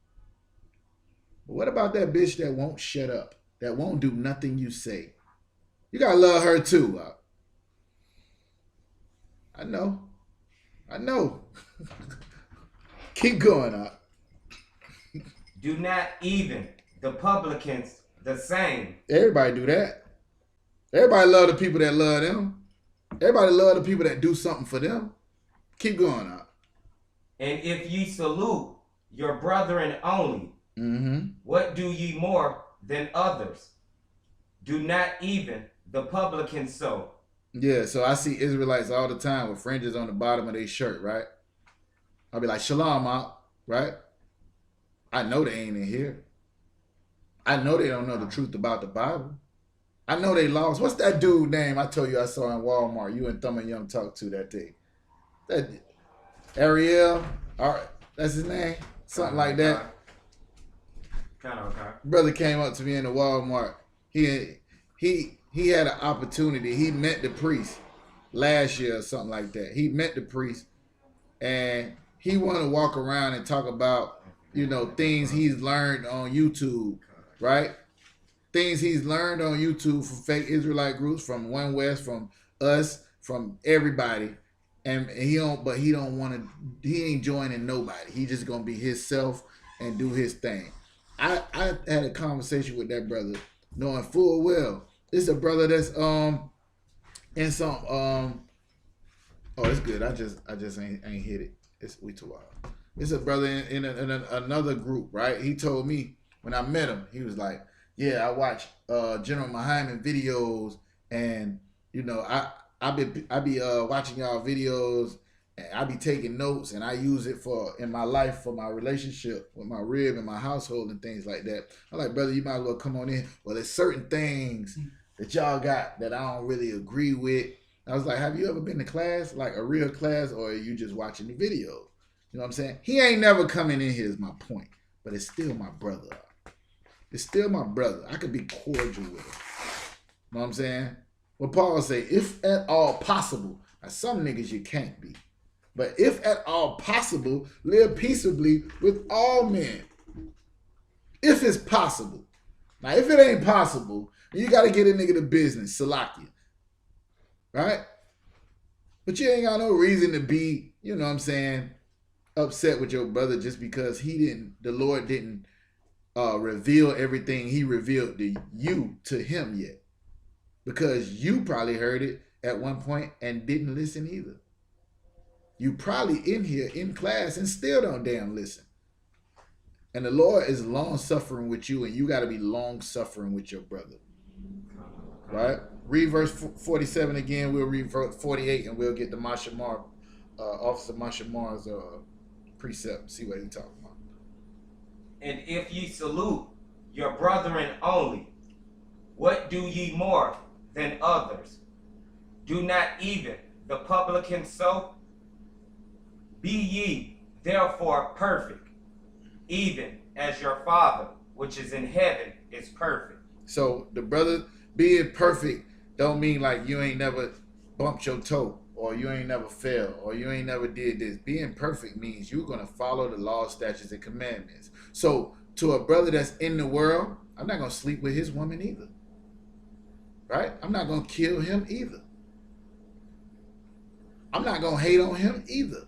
But what about that bitch that won't shut up? That won't do nothing you say? You got to love her too. I know. Keep going up. Do not even the publicans the same. Everybody do that. Everybody love the people that love them. Everybody love the people that do something for them. Keep going up. And if ye salute your brethren only, what do ye more than others? Do not even the publicans so. Yeah, so I see Israelites all the time with fringes on the bottom of their shirt, right? I'll be like, Shalom out, right? I know they ain't in here. I know they don't know the truth about the Bible. I know they lost. What's that dude name I told you I saw in Walmart? You and Thumb and Young talked to that day. That Ariel, all right, that's his name? Something like that. Kind of okay. Brother came up to me in the Walmart. He had an opportunity. He met the priest last year or something like that. He met the priest and he wanted to walk around and talk about, things he's learned on YouTube, right? Things he's learned on YouTube from fake Israelite groups, from One West, from us, from everybody. And he ain't joining nobody. He just gonna be himself and do his thing. I had a conversation with that brother, knowing full well this is a brother that's in some oh, it's good. I just ain't hit it. We too wild. It's a brother in another group, right? He told me when I met him, he was like, "Yeah, I watch General Muhammad videos, and I be watching y'all videos, and I be taking notes, and I use it in my life for my relationship with my rib and my household and things like that." I'm like, "Brother, you might as well come on in." Well, there's certain things that y'all got that I don't really agree with. I was like, "Have you ever been to class, like a real class, or are you just watching the videos?" You know what I'm saying? He ain't never coming in here is my point, but it's still my brother. It's still my brother. I could be cordial with him. You know what I'm saying? What Paul say, if at all possible. Now, some niggas you can't be. But if at all possible, live peaceably with all men. If it's possible. Now, if it ain't possible, then you got to get a nigga to business, Salakia. Right? But you ain't got no reason to be, you know what I'm saying, upset with your brother just because the Lord didn't reveal everything he revealed to you to him yet. Because you probably heard it at one point and didn't listen either. You probably in here in class and still don't damn listen. And the Lord is long-suffering with you, and you got to be long-suffering with your brother. Right? Read verse 47 again. We'll read verse 48, and we'll get the Mashamar, Officer Mashamar's precept, see what he's talking about. And if ye salute your brethren only, What do ye more than others? Do not even the publicans so? Be ye therefore perfect, even as your Father which is in heaven is perfect. So the brother being perfect don't mean like you ain't never bumped your toe, or you ain't never failed, or you ain't never did this. Being perfect means you're gonna follow the law, statutes, and commandments. So to a brother that's in the world, I'm not gonna sleep with his woman either. Right? I'm not gonna kill him either. I'm not gonna hate on him either.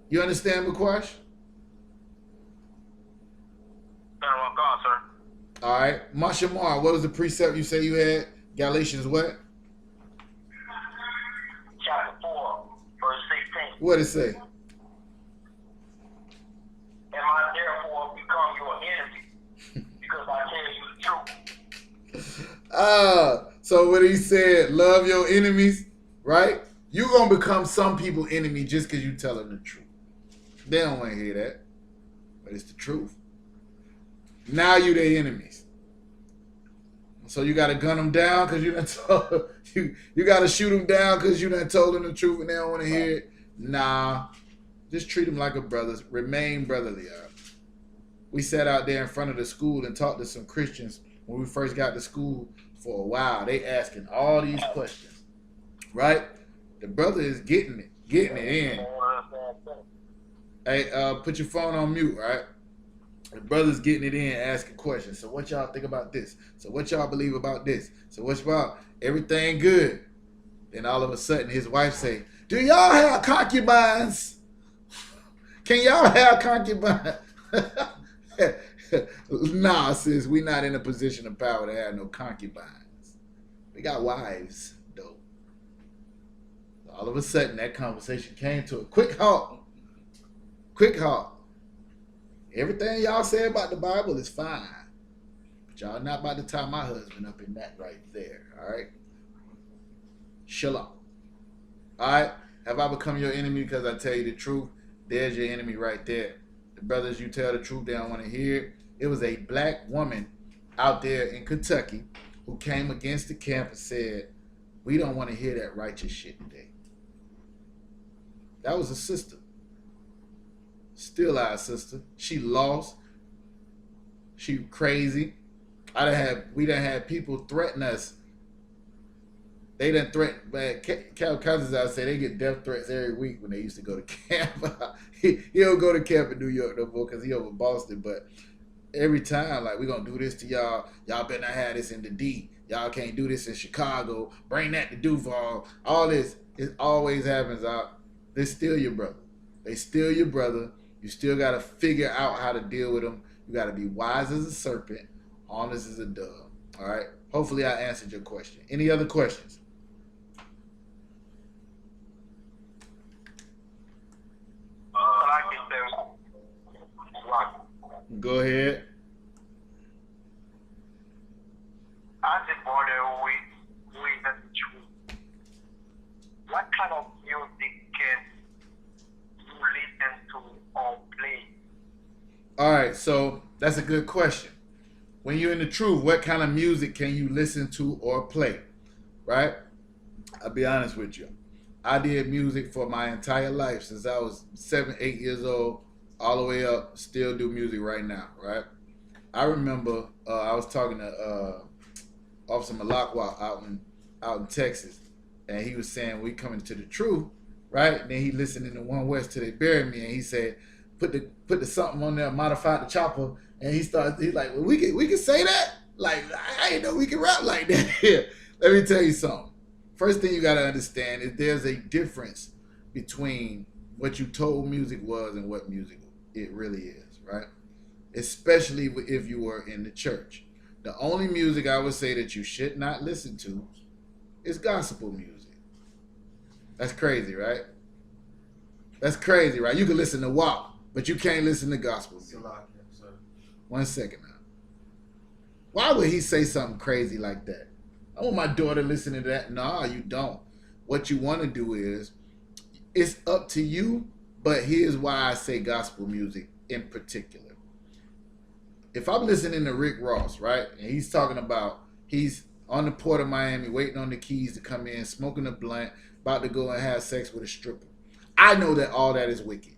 You understand, BLACKWATCH? God, sir. All right. Mashamar, what was the precept you say you had? Galatians what? Chapter 4, verse 16. What it say? Am I therefore become your enemy because I tell you the truth? So when he said, love your enemies, right? You're going to become some people's enemy just because you tell them the truth. They don't want to hear that, but it's the truth. Now you their enemies. So you got to gun them down because you done told you got to shoot them down because you done told them the truth and they don't want to hear it. Nah, just treat them like a brother. Remain brotherly. We sat out there in front of the school and talked to some Christians when we first got to school for a while. They asking all these questions, right? The brother is getting it in. Hey, put your phone on mute, right? The brother's getting it in, asking questions. So what y'all think about this? So what y'all believe about this? So what's about everything good? Then all of a sudden his wife say, do y'all have concubines? Can y'all have concubines? Nah, sis, we not in a position of power to have no concubines. We got wives, though. All of a sudden that conversation came to a quick halt. Quick halt. Everything y'all say about the Bible is fine. But y'all not about to tie my husband up in that right there. All right? Shalom. All right? Have I become your enemy because I tell you the truth? There's your enemy right there. The brothers, you tell the truth, they don't want to hear it. It was a black woman out there in Kentucky who came against the camp and said, we don't want to hear that righteous shit today. That was a sister. Still our sister. She lost. She crazy. We done had people threaten us. They done threaten, man. Cal Cousins, I say they get death threats every week when they used to go to camp. he don't go to camp in New York no more because he over Boston. But every time, like, we gonna do this to y'all. Y'all better not have this in the D. Y'all can't do this in Chicago. Bring that to Duval. All this, it always happens out. They steal your brother. They steal your brother. You still got to figure out how to deal with them. You got to be wise as a serpent, honest as a dove. All right? Hopefully I answered your question. Any other questions? Go ahead. I just wonder with the truth. What kind of music can you listen to or play? All right, so that's a good question. When you're in the truth, what kind of music can you listen to or play? Right? I'll be honest with you. I did music for my entire life since I was 7, 8 years old, all the way up. Still do music right now, right? I remember I was talking to Officer Malakwa out in Texas, and he was saying we coming to the truth, right? And then he listened in the One West till they buried me, and he said, put the something on there, modified the chopper, and he's like, well, we can say that? Like, I didn't know we can rap like that. Here, let me tell you something. First thing you gotta understand is there's a difference between what you told music was and what music it really is, right? Especially if you were in the church. The only music I would say that you should not listen to is gospel music. That's crazy, right? That's crazy, right? You can listen to WAP, but you can't listen to gospel music. 1 second now. Why would he say something crazy like that? I want my daughter listening to that. Nah, you don't. What you want to do is, it's up to you, but here's why I say gospel music in particular. if I'm listening to Rick Ross, right, and he's talking about he's on the port of Miami waiting on the keys to come in, smoking a blunt, about to go and have sex with a stripper, I know that all that is wicked.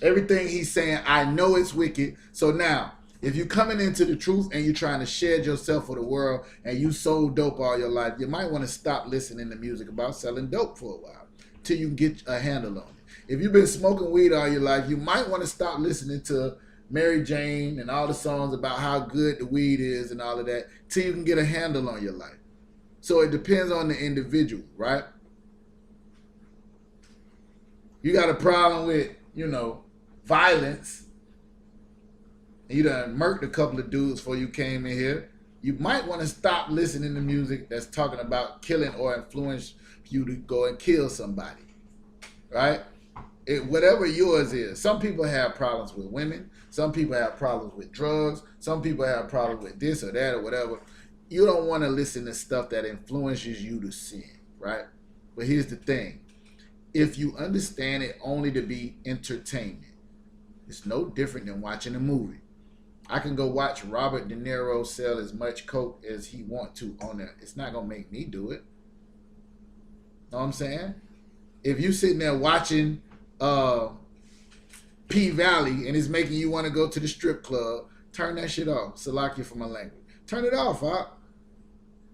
Everything he's saying, I know it's wicked. So now, if you're coming into the truth and you're trying to shed yourself for the world and you sold dope all your life, you might want to stop listening to music about selling dope for a while till you get a handle on it. If you've been smoking weed all your life, you might want to stop listening to Mary Jane and all the songs about how good the weed is and all of that till you can get a handle on your life. So it depends on the individual, right? You got a problem with, violence, you done murked a couple of dudes before you came in here, you might want to stop listening to music that's talking about killing or influence you to go and kill somebody, right? Whatever yours is. Some people have problems with women. Some people have problems with drugs. Some people have problems with this or that or whatever. You don't want to listen to stuff that influences you to sin, right? But here's the thing. If you understand it only to be entertainment, it's no different than watching a movie. I can go watch Robert De Niro sell as much coke as he want to on there. It's not going to make me do it. Know what I'm saying? If you sitting there watching P-Valley and it's making you want to go to the strip club, turn that shit off. Salakia for my language. Turn it off, huh?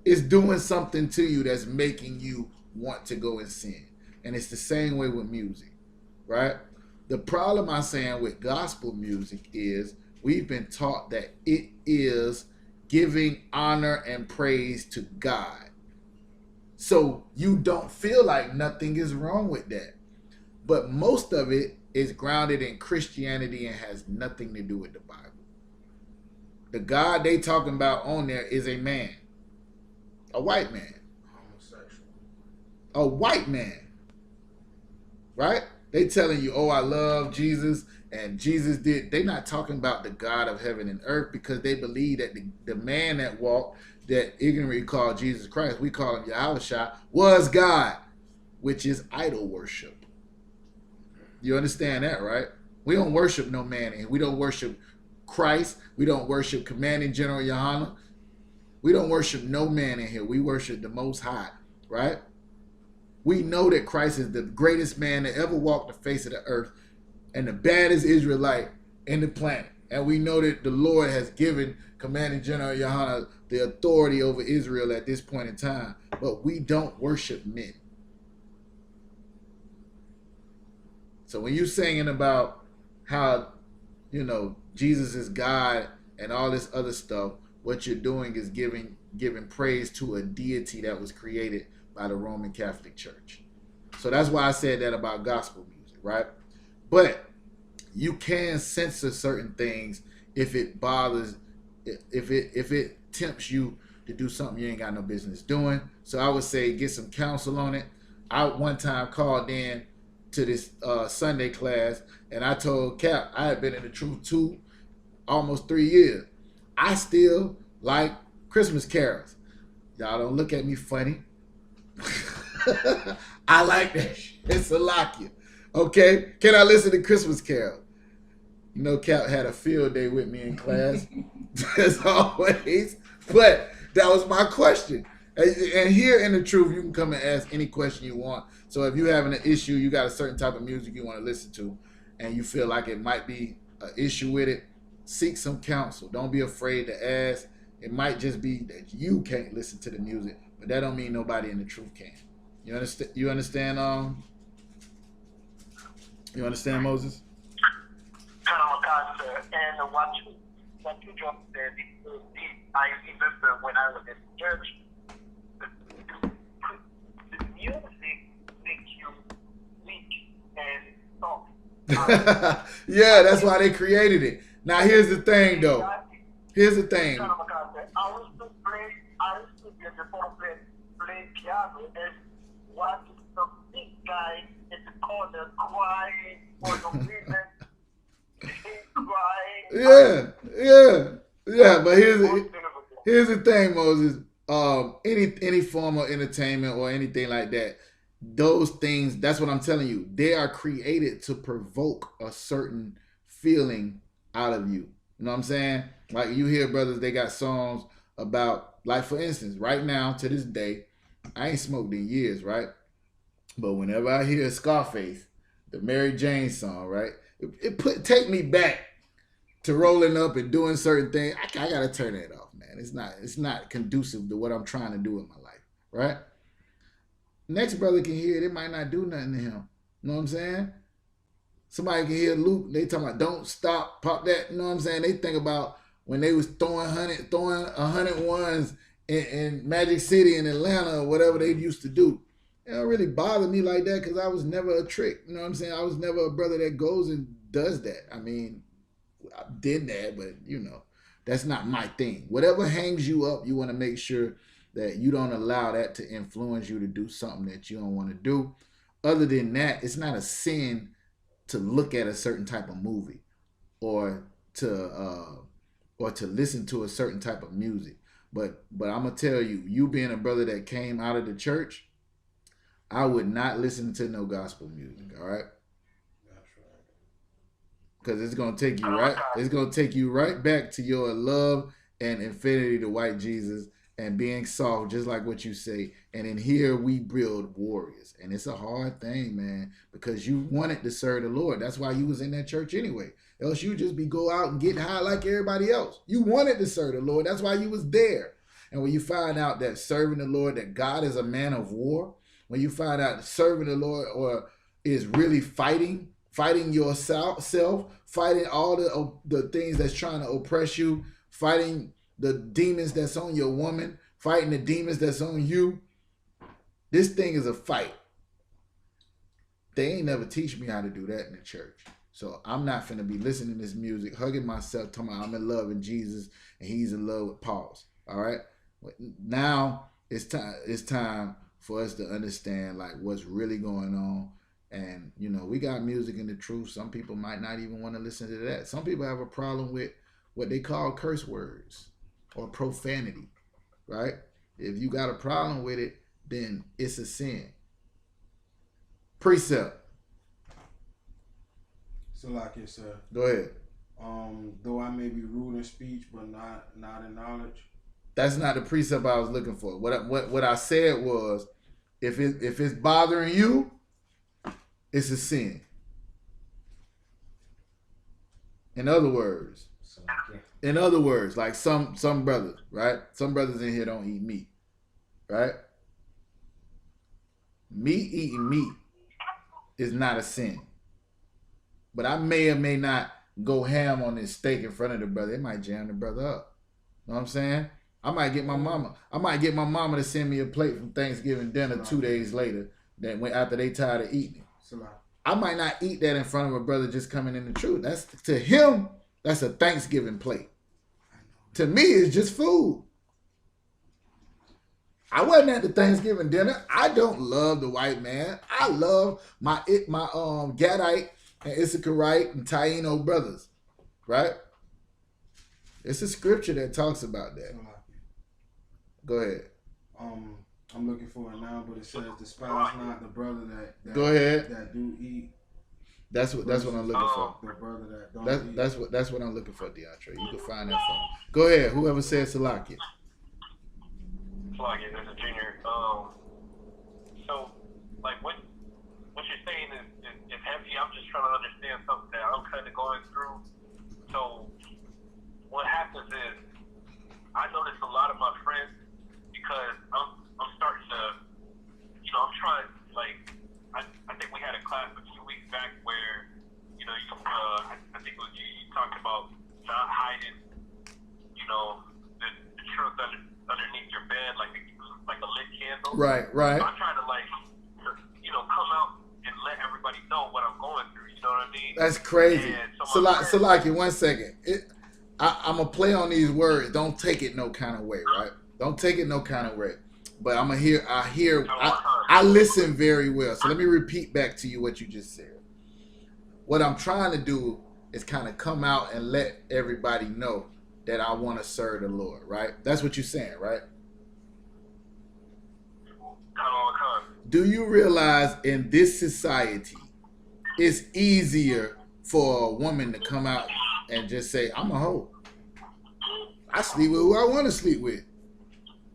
It's doing something to you that's making you want to go and sin. And it's the same way with music, right? The problem I'm saying with gospel music is we've been taught that it is giving honor and praise to God. So you don't feel like nothing is wrong with that. But most of it is grounded in Christianity and has nothing to do with the Bible. The God they talking about on there is a man. A white man. Homosexual. A white man. Right? They telling you, oh, I love Jesus, and Jesus did. They not talking about the God of heaven and earth because they believe that the man that walked, that ignorantly called Jesus Christ, we call him YAHANNA, was God, which is idol worship. You understand that, right? We don't worship no man in here. We don't worship Christ. We don't worship Commanding General YAHANNA. We don't worship no man in here. We worship the Most High, right? We know that Christ is the greatest man that ever walked the face of the earth and the baddest Israelite in the planet. And we know that the Lord has given Commanding General YAHANNA the authority over Israel at this point in time. But we don't worship men. So when you're singing about how, Jesus is God and all this other stuff, what you're doing is giving praise to a deity that was created by the Roman Catholic Church. So that's why I said that about gospel music, right? But you can censor certain things if it bothers, if it tempts you to do something you ain't got no business doing. So I would say get some counsel on it. I one time called in to this Sunday class and I told Cap I had been in the truth almost 3 years. I still like Christmas carols. Y'all don't look at me funny. I like that shit. It's Salakia. Okay? Can I listen to Christmas Carol? Cap had a field day with me in class. As always. But that was my question. And here in the truth, you can come and ask any question you want. So if you're having an issue, you got a certain type of music you want to listen to, and you feel like it might be an issue with it, seek some counsel. Don't be afraid to ask. It might just be that you can't listen to the music, but that don't mean nobody in the truth can. You understand? You understand? You understand, Moses? And what you just said, I remember when I was in church, the music makes you weak and soft. Yeah, that's why they created it. Now here's the thing, though. Here's the thing. I used to be the pulpit play piano and watch some big guy in the corner crying for the women. Yeah. But here's the thing, Moses. Any form of entertainment or anything like that, those things, that's what I'm telling you. They are created to provoke a certain feeling out of you. You know what I'm saying? Like you hear brothers, they got songs about, like for instance, right now to this day, I ain't smoked in years, right? But whenever I hear Scarface, the Mary Jane song, right, it take me back to rolling up and doing certain things. I gotta turn it off, man. It's not conducive to what I'm trying to do in my life, right? Next brother can hear it, it might not do nothing to him. You know what I'm saying? Somebody can hear Luke, they talking about don't stop, pop that, you know what I'm saying? They think about when they was throwing 100 ones in Magic City in Atlanta or whatever they used to do. It don't really bother me like that because I was never a trick. You know what I'm saying? I was never a brother that goes and does that. I mean, I did that, but you know, that's not my thing. Whatever hangs you up, you want to make sure that you don't allow that to influence you to do something that you don't want to do. Other than that, it's not a sin to look at a certain type of movie or to listen to a certain type of music. But I'm gonna tell you, you being a brother that came out of the church, I would not listen to no gospel music. All right. Because it's gonna take you right. It's gonna take you right back to your love and infinity to white Jesus and being soft, just like what you say. And in here we build warriors, and it's a hard thing, man, because you wanted to serve the Lord. That's why you was in that church anyway. Else you just be go out and get high like everybody else. You wanted to serve the Lord. That's why you was there. And when you find out that serving the Lord, that God is a man of war, when you find out that serving the Lord or is really fighting yourself, fighting all the things that's trying to oppress you, fighting the demons that's on your woman, fighting the demons that's on you. This thing is a fight. They ain't never teach me how to do that in the church. So I'm not finna be listening to this music, hugging myself, talking about I'm in love with Jesus and he's in love with Paul. All right? Now it's time for us to understand like what's really going on. And, you know, we got music in the truth. Some people might not even want to listen to that. Some people have a problem with what they call curse words or profanity, right? If you got a problem with it, then it's a sin. Precept. Salakia, sir. Go ahead. Though I may be rude in speech, but not in knowledge. That's not the precept I was looking for. What I said was, if it's bothering you, it's a sin. In other words, like some brothers, right? Some brothers in here don't eat meat, right? Eating meat is not a sin. But I may or may not go ham on this steak in front of the brother. It might jam the brother up. You know what I'm saying? I might get my mama to send me a plate from Thanksgiving dinner 2 days later after they tired of eating it. I might not eat that in front of a brother just coming in the truth. That's to him, that's a Thanksgiving plate. To me, it's just food. I wasn't at the Thanksgiving dinner. I don't love the white man. I love my Gadite and Issacharite and Taino brothers, right? It's a scripture that talks about that. Go ahead. I'm looking for it now, but it says, "Despise not the brother that Go ahead. that do eat." That's what I'm looking for. The brother that don't eat. That's what I'm looking for, DeAndre. You can find that for me. Go ahead. Whoever said Salakia. Salakia, this is Junior. So, like, what you're saying is heavy. I'm just trying to understand something that I'm kind of going through. So, what happens is, I notice a lot of my friends, because I'm starting to, I'm trying, like, I think we had a class a few weeks back where, I think you talked about not hiding, the truth underneath your bed, like a lit candle. Right. I'm trying to, like, come out and let everybody know what I'm going through, you know what I mean? That's crazy. So Salakia, 1 second. I'm going to play on these words. Don't take it no kind of way, right? Don't take it no kind of way. But I listen very well. So let me repeat back to you what you just said. What I'm trying to do is kind of come out and let everybody know that I want to serve the Lord, right? That's what you're saying, right? Do you realize in this society, it's easier for a woman to come out and just say, I'm a hoe? I sleep with who I want to sleep with.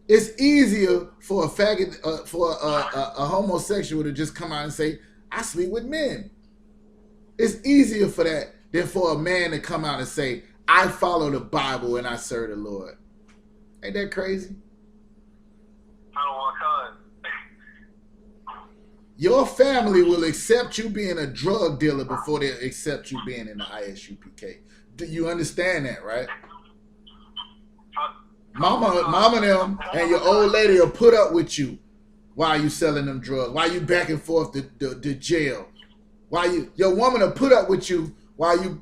It's easier for a faggot, for a homosexual to just come out and say, I sleep with men. It's easier for that than for a man to come out and say, I follow the Bible and I serve the Lord. Ain't that crazy? I don't want Your family will accept you being a drug dealer before they accept you being in the I.S.U.P.K. Do you understand that, right? Mama them and your old lady will put up with you while you selling them drugs, while you back and forth to jail. While your woman will put up with you while you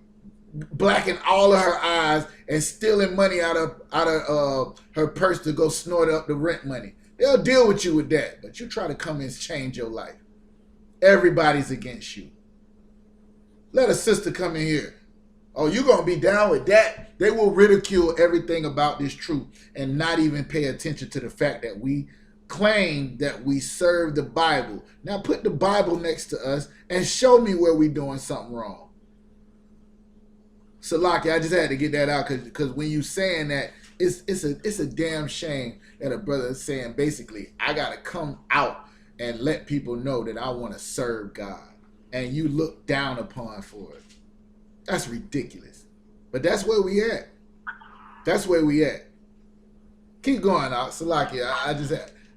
blacking all of her eyes and stealing money out of her purse to go snort up the rent money. They'll deal with you with that, but you try to come and change your life. Everybody's against you. Let a sister come in here. Oh, you're going to be down with that? They will ridicule everything about this truth and not even pay attention to the fact that we claim that we serve the Bible. Now put the Bible next to us and show me where we doing something wrong. Salaki, I just had to get that out because when you saying that, it's a damn shame that a brother is saying basically, I got to come out and let people know that I want to serve God. And you look down upon for it. That's ridiculous. But that's where we at. That's where we at. Keep going out. Salaki,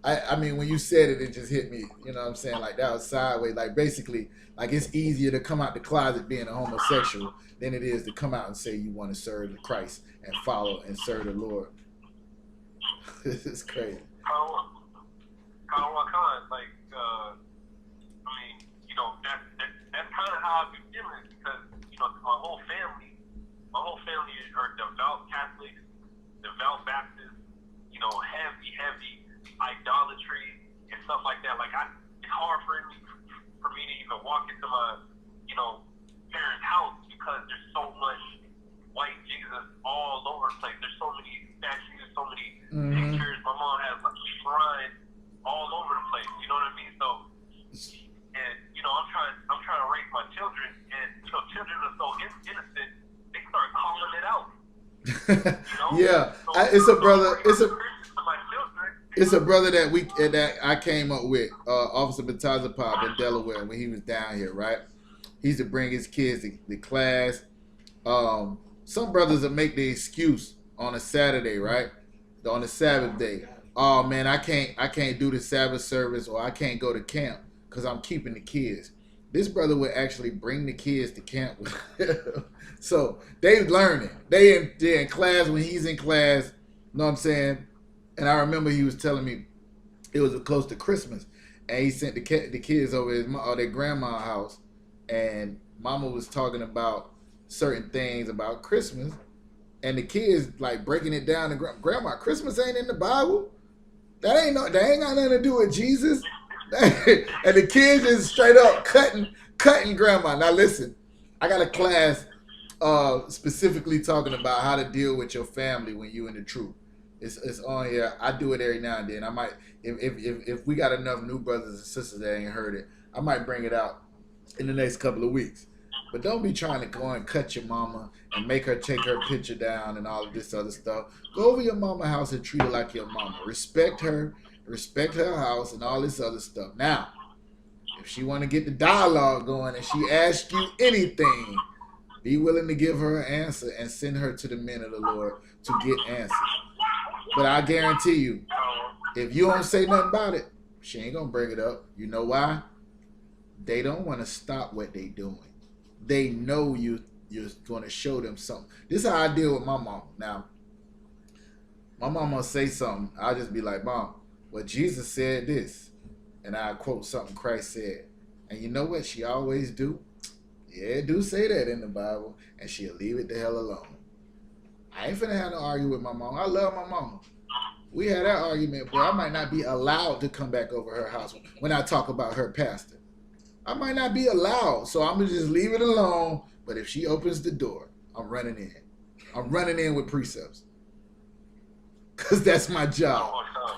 I mean, when you said it, it just hit me. You know what I'm saying? Like that was sideways. Like basically, like it's easier to come out the closet being a homosexual than it is to come out and say you want to serve Christ and follow and serve the Lord. This is crazy. Like, I mean, you know, that's kind of how I've been feeling because, you know, my whole family are devout Catholics, devout Baptists, you know, heavy idolatry and stuff like that. Like, it's hard for me to even walk into my, you know, parents' house because there's so much white Jesus all over the place. There's so many statues, so many pictures. My mom has like a shrine all over the place. You know what I mean? So, and you know, I'm trying to raise my children, and you know, children are so innocent, they start calling it out. You know? Yeah, So, it's a brother. It's a my brother that I came up with, Officer Bataza Pop in Delaware when he was down here, right? He used to bring his kids to class. Some brothers will make the excuse on a Saturday, right? On the Sabbath day. Oh man, I can't do the Sabbath service, or I can't go to camp because I'm keeping the kids. This brother would actually bring the kids to camp. So they learning. They're in class when he's in class. You know what I'm saying? And I remember he was telling me it was close to Christmas, and he sent the kids over to their grandma's house, and Mama was talking about certain things about Christmas, and the kids like breaking it down to Grandma. Christmas ain't in the Bible. That ain't got nothing to do with Jesus. And the kids is straight up cutting Grandma. Now listen, I got a class specifically talking about how to deal with your family when you in the truth. It's on here. I do it every now and then. I might, if we got enough new brothers and sisters that ain't heard it, I might bring it out in the next couple of weeks. But don't be trying to go and cut your mama and make her take her picture down and all of this other stuff. Go over your mama's house and treat her like your mama. Respect her house and all this other stuff. Now, if she want to get the dialogue going and she asks you anything, be willing to give her an answer and send her to the men of the Lord to get answers. But I guarantee you, if you don't say nothing about it, she ain't going to bring it up. You know why? They don't want to stop what they doing. They know you're going to show them something. This is how I deal with my mom. Now, my mom will say something. I'll just be like, Mom, well, Jesus said this. And I quote something Christ said. And you know what she always do? Yeah, it do say that in the Bible. And she'll leave it the hell alone. I ain't finna have no argument with my mom. I love my mama. We had that argument, boy. I might not be allowed to come back over her house when I talk about her pastor. I might not be allowed, so I'm going to just leave it alone. But if she opens the door, I'm running in. I'm running in with precepts. Because that's my job.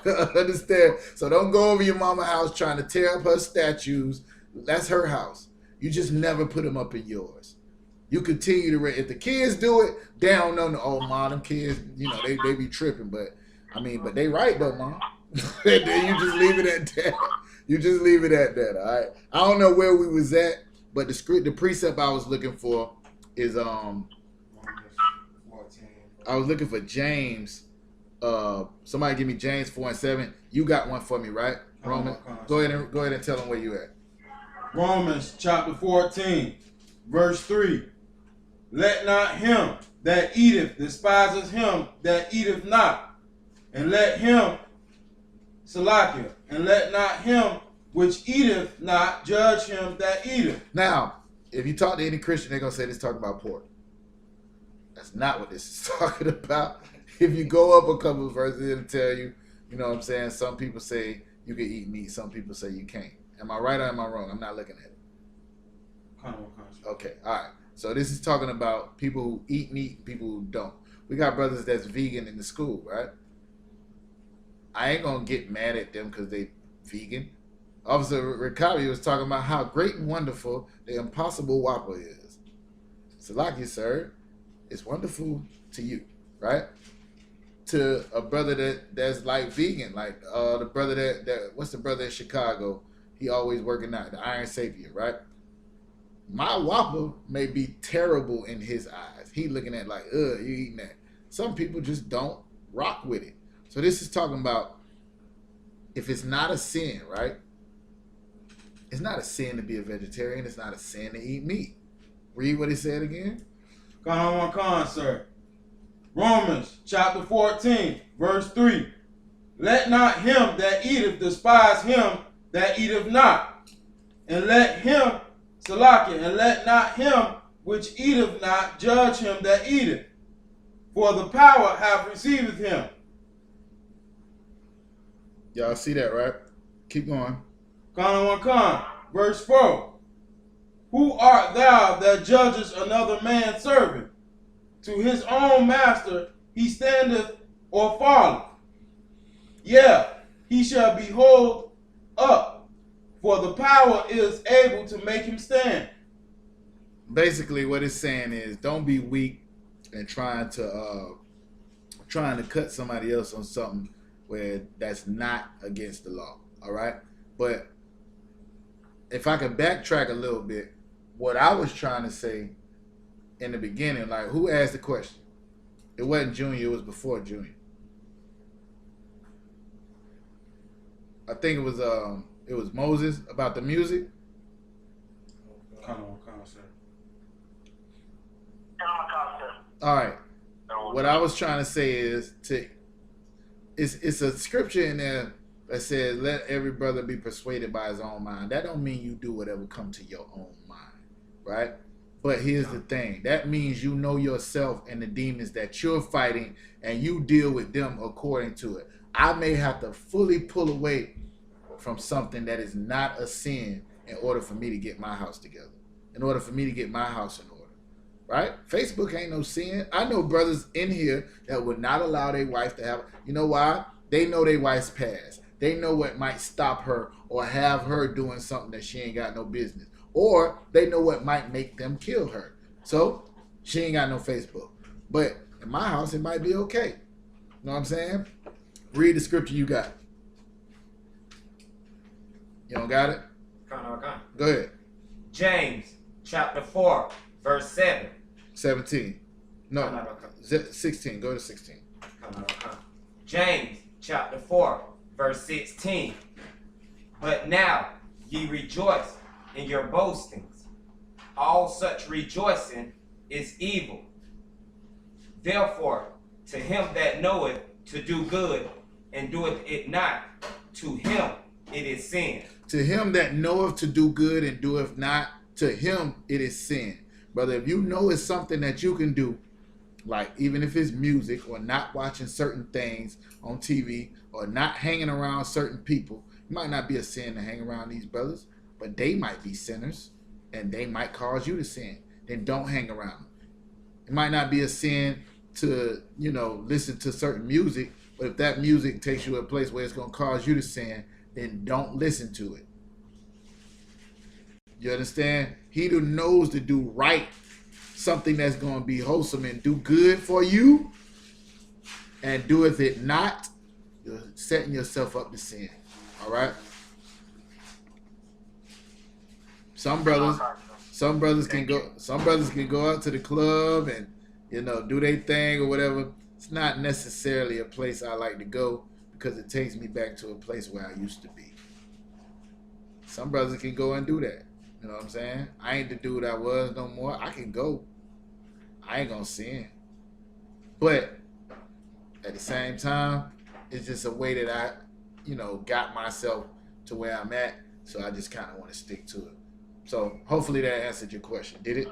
Understand? So don't go over your mama's house trying to tear up her statues. That's her house. You just never put them up in yours. You continue to if the kids do it, they don't know. Oh, mom, them kids, you know, they be tripping. But I mean, but they right though, mom. Then you just leave it at that. You just leave it at that. All right. I don't know where we was at, but the precept I was looking for is I was looking for James. Somebody give me James 4:7. You got one for me, right? Roman. Go ahead and tell them where you at. Romans chapter 14, verse 3. Let not him that eateth despiseth him that eateth not, and let him Salakia, and let not him which eateth not judge him that eateth. Now, if you talk to any Christian, they're gonna say this talking about pork. That's not what this is talking about. If you go up a couple of verses, it'll tell you, you know what I'm saying? Some people say you can eat meat, some people say you can't. Am I right or am I wrong? I'm not looking at it. Okay, all right. So this is talking about people who eat meat, people who don't. We got brothers that's vegan in the school, right? I ain't gonna get mad at them because they vegan. Officer Rickabi was talking about how great and wonderful the Impossible Whopper is. Salaki, sir, it's wonderful to you, right? To a brother that's like vegan, like the brother that what's the brother in Chicago? He always working out, the Iron Savior, right? My Whopper may be terrible in his eyes. He looking at like, you eating that. Some people just don't rock with it. So this is talking about if it's not a sin, right? It's not a sin to be a vegetarian. It's not a sin to eat meat. Read what it said again. Come on, sir. Romans chapter 14, verse 3. Let not him that eateth despise him that eateth not, and let him Salakia, and let not him which eateth not judge him that eateth, for the power hath received him. Y'all see that, right? Keep going. Con. Verse 4. Who art thou that judgest another man's servant? To his own master he standeth or falleth. Yeah, he shall be hold up, for the power is able to make him stand. Basically, what it's saying is, don't be weak and trying to cut somebody else on something where that's not against the law. All right, but if I could backtrack a little bit, what I was trying to say in the beginning, like, who asked the question? It wasn't Junior, it was before Junior. I think it was Moses about the music. Come on, sir. All right. What I was trying to say is it's a scripture in there that says, let every brother be persuaded by his own mind. That don't mean you do whatever come to your own mind, right? But here's the thing. That means you know yourself and the demons that you're fighting, and you deal with them according to it. I may have to fully pull away from something that is not a sin in order for me to get my house together, in order for me to get my house in order, right? Facebook ain't no sin. I know brothers in here that would not allow their wife to have, you know why? They know their wife's past. They know what might stop her or have her doing something that she ain't got no business. Or they know what might make them kill her. So she ain't got no Facebook. But in my house, it might be okay. You know what I'm saying? Read the scripture you got. You don't got it? Go ahead. James chapter 4, verse 7. 17. No, 16. Go to 16. James chapter 4, verse 16. But now ye rejoice in your boastings. All such rejoicing is evil. Therefore, to him that knoweth to do good and doeth it not, to him it is sin. To him that knoweth to do good and doeth not, to him it is sin. Brother, if you know it's something that you can do, like even if it's music or not watching certain things on TV or not hanging around certain people, it might not be a sin to hang around these brothers, but they might be sinners and they might cause you to sin. Then don't hang around them. It might not be a sin to, listen to certain music, but if that music takes you to a place where it's going to cause you to sin, then don't listen to it. You understand? He who knows to do right something that's going to be wholesome and do good for you, and doeth it not, you're setting yourself up to sin. All right. Some brothers can go out to the club and, you know, do their thing or whatever. It's not necessarily a place I like to go because it takes me back to a place where I used to be. Some brothers can go and do that. You know what I'm saying? I ain't the dude I was no more. I can go. I ain't gonna sin. But at the same time, it's just a way that I, you know, got myself to where I'm at. So I just kind of want to stick to it. So hopefully that answered your question. Did it?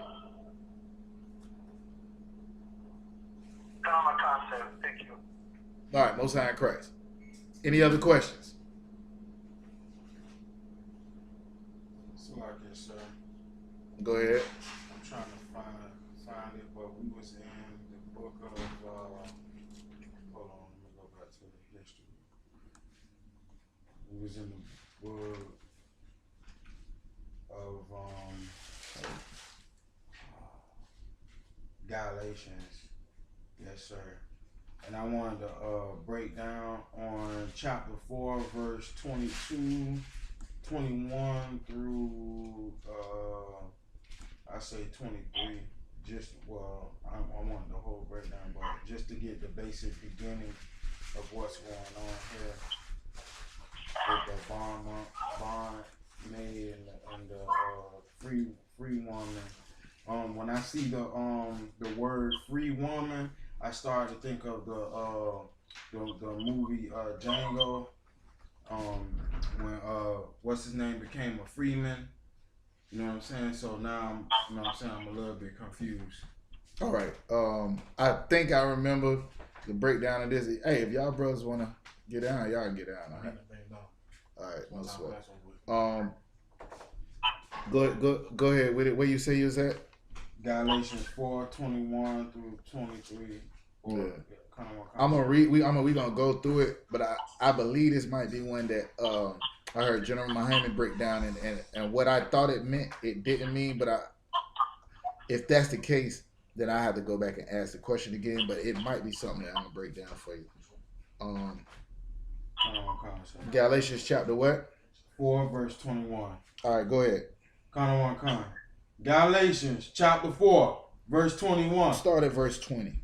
My concept. Thank you. All right, Most High in Christ. Any other questions? So like this, sir. Go ahead. I'm trying to find it, but we was in the book of hold on, let me go back to the history. We was in the book of Galatians. Yes, sir. And I wanted to break down on chapter 4, verse 22, 21 through I say 23. Just I want the whole breakdown, but just to get the basic beginning of what's going on here with the bond maid and the free woman. When I see the word free woman, I started to think of the movie Django. When what's his name became a freeman. You know what I'm saying? So now I'm a little bit confused. All right. I think I remember the breakdown of this. Hey, if y'all brothers want to get down, y'all can get down. All right. All right. No sweat. Go ahead with it. Where you say you was at? Galatians 4:21 through 23. Yeah. I'm gonna read. We gonna go through it, but I believe this might be one that I heard General Muhammad break down, and what I thought it meant, it didn't mean. But if that's the case, then I have to go back and ask the question again. But it might be something that I'm gonna break down for you. Galatians chapter what? 4 verse 21. All right, go ahead. Galatians chapter 4 verse 21. Start at verse 20.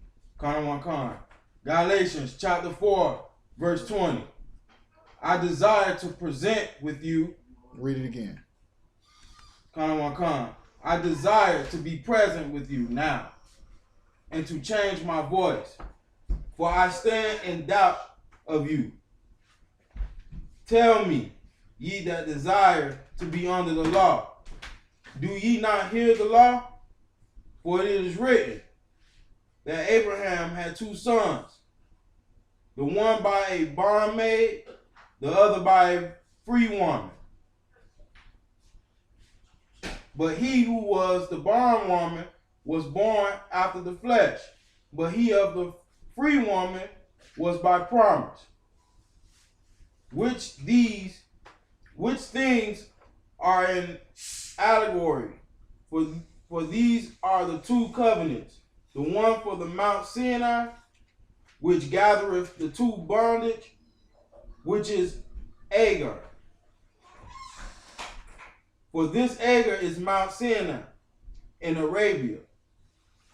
Galatians chapter 4 verse 20. I desire to present with you. Read it again. I desire to be present with you now and to change my voice, for I stand in doubt of you. Tell me, ye that desire to be under the law, do ye not hear the law? For it is written that Abraham had 2 sons, the one by a bondmaid, the other by a free woman. But he who was the bondwoman was born after the flesh, but he of the free woman was by promise. Which things are an allegory, for these are the 2 covenants, the one for the Mount Sinai, which gathereth the 2 bondage, which is Agar. For this Agar is Mount Sinai in Arabia,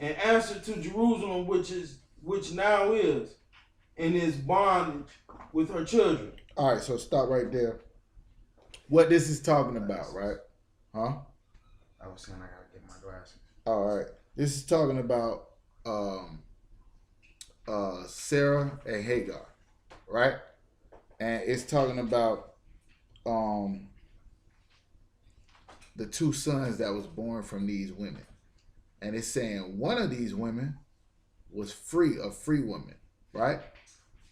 an answer to Jerusalem, which now is, and is bondage with her children. All right, so stop right there. What this is talking about, right? Huh? I was saying I gotta get my glasses. All right. This is talking about Sarah and Hagar, right? And it's talking about the 2 sons that was born from these women. And it's saying one of these women was a free woman, right?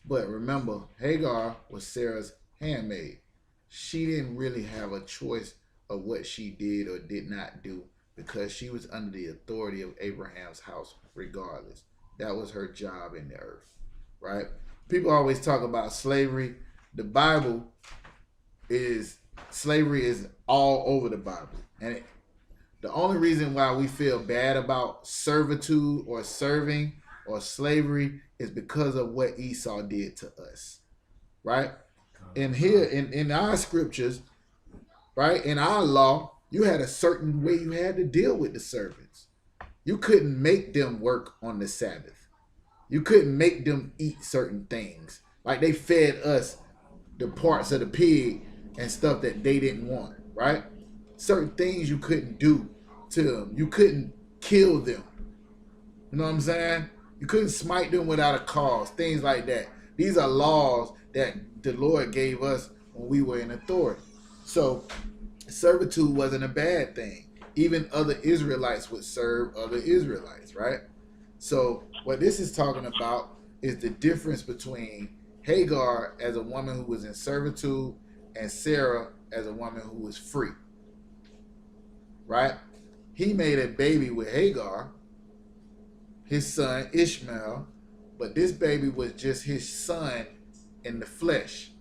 But remember, Hagar was Sarah's handmaid. She didn't really have a choice of what she did or did not do because she was under the authority of Abraham's house regardless. That was her job in the earth, right? People always talk about slavery. The Bible slavery is all over the Bible. And The only reason why we feel bad about servitude or serving or slavery is because of what Esau did to us, right? And here in our scriptures, right, in our law, you had a certain way you had to deal with the servants. You couldn't make them work on the Sabbath. You couldn't make them eat certain things. Like they fed us the parts of the pig and stuff that they didn't want, right? Certain things you couldn't do to them. You couldn't kill them. You know what I'm saying? You couldn't smite them without a cause, things like that. These are laws that the Lord gave us when we were in authority. So servitude wasn't a bad thing. Even other Israelites would serve other Israelites, right? So what this is talking about is the difference between Hagar as a woman who was in servitude and Sarah as a woman who was free, right? He made a baby with Hagar, his son Ishmael, but this baby was just his son in the flesh.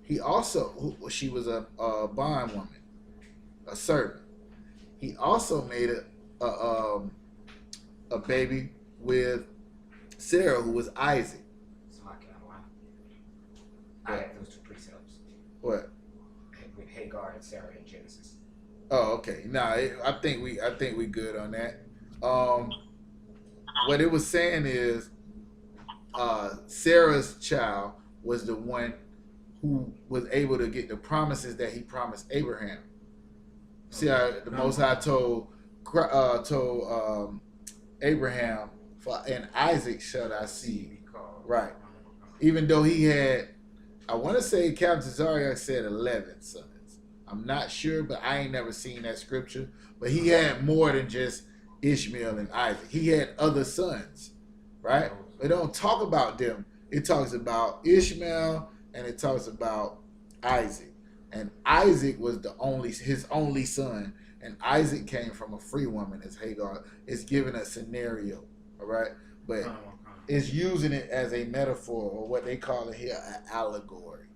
He also, she was a bondwoman, a servant. He also made a baby with Sarah, who was Isaac. I have those two precepts. What? With Hagar and Sarah in Genesis. Oh, okay. Nah, I think we good on that. What it was saying is, Sarah's child was the one who was able to get the promises that he promised Abraham. See how the Most High told Abraham, and Isaac shall I see. Right. Even though he had, I want to say Captain Zaryak said 11 sons. I'm not sure, but I ain't never seen that scripture. But he had more than just Ishmael and Isaac. He had other sons, right? It don't talk about them. It talks about Ishmael and it talks about Isaac. And Isaac was his only son. And Isaac came from a free woman as Hagar. It's giving a scenario, all right? But it's using it as a metaphor, or what they call it here, an allegory,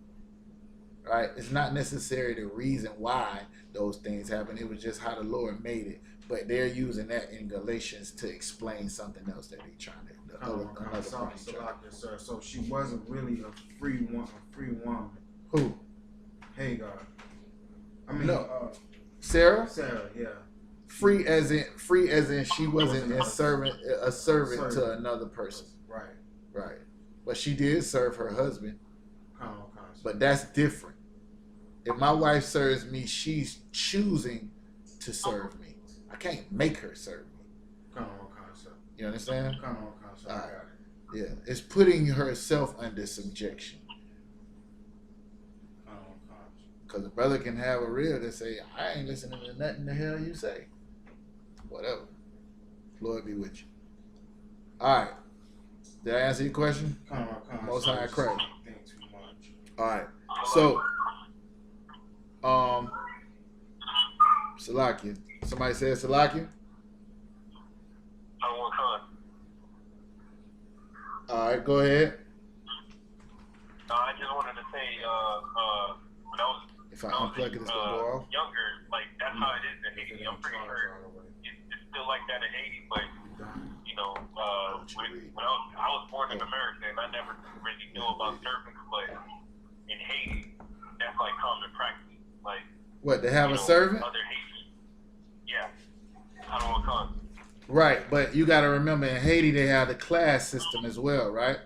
right? It's not necessarily the reason why those things happen. It was just how the Lord made it. But they're using that in Galatians to explain something else that they're trying to. So she wasn't really a free woman. Who? Hagar. I mean, no. Sarah. Sarah, yeah. Free as in she wasn't a servant to another person. Right. Right. But she did serve her husband. But that's different. If my wife serves me, she's choosing to serve me. I can't make her serve me. You understand? All right. Yeah. It's putting herself under subjection. Because a brother can have a reel that say, I ain't listening to nothing the hell you say. Whatever. Lord be with you. All right. Did I answer your question? Most High Christ. All right. So, Salakia. Somebody said Salakia? All right, go ahead. I just wanted to say, when I was if I unplug it, it's gonna go off. Younger, like that's how it is in Haiti. I'm pretty sure it's still like that in Haiti, but you know, when I was born in America and I never really knew about servants, but in Haiti, that's like common practice. Like what, to have a servant? Other Haitians, yeah, I don't know. Right, but you got to remember in Haiti they have the class system as well, right?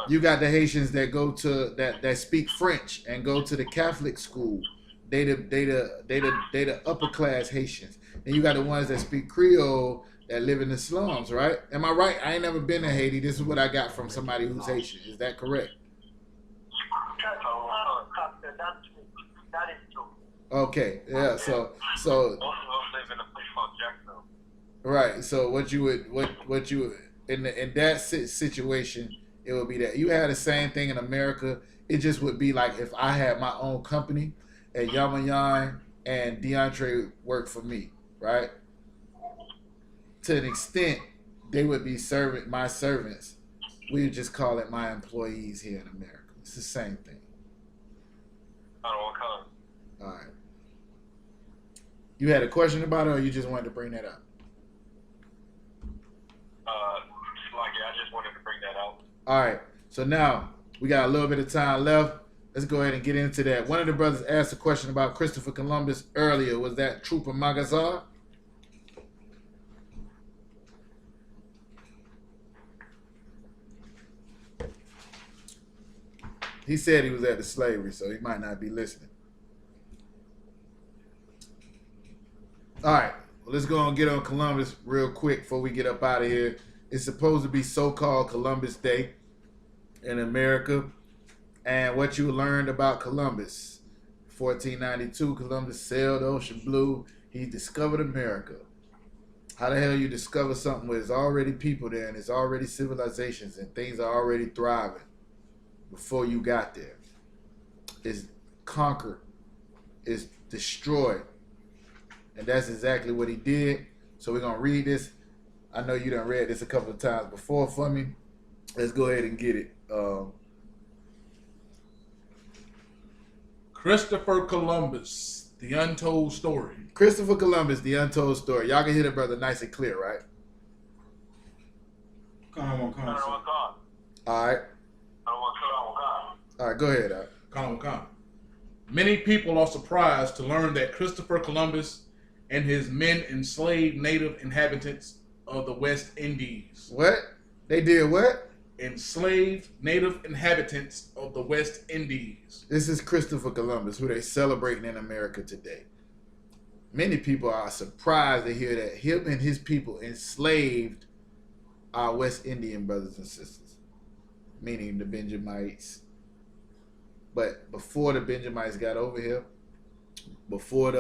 You got the Haitians that go to that speak French and go to the Catholic school. They the upper class Haitians. And you got the ones that speak Creole that live in the slums, right? Am I right? I ain't never been to Haiti. This is what I got from somebody who's Haitian. Is that correct? That is true. Okay, yeah. So most of us live in a place called Jacksonville. Right. So what you would in that situation, it would be that you had the same thing in America. It just would be like if I had my own company and Yamayan and DeAndre worked for me, right? To an extent, they would be my servants. We would just call it my employees here in America. It's the same thing. I don't want to All right. You had a question about it, or you just wanted to bring that up? I just wanted to bring that out. All right. So now we got a little bit of time left. Let's go ahead and get into that. One of the brothers asked a question about Christopher Columbus earlier. Was that Trooper Magazar? He said he was at the slavery, so he might not be listening. All right. Well, let's go and get on Columbus real quick before we get up out of here. It's supposed to be so-called Columbus Day in America. And what you learned about Columbus. 1492, Columbus sailed the ocean blue. He discovered America. How the hell you discover something where there's already people there and there's already civilizations and things are already thriving before you got there? It's conquered. It's destroyed. And that's exactly what he did. So we're going to read this. I know you done read this a couple of times before for me. Let's go ahead and get it. Christopher Columbus, the untold story. Christopher Columbus, the untold story. Y'all can hear the brother nice and clear, right? Come on. All right. All right, go ahead. Come. Many people are surprised to learn that Christopher Columbus and his men enslaved native inhabitants of the West Indies. What? They did what? Enslaved native inhabitants of the West Indies. This is Christopher Columbus, who they celebrating in America today. Many people are surprised to hear that him and his people enslaved our West Indian brothers and sisters, meaning the Benjamites. But before the Benjamites got over here, before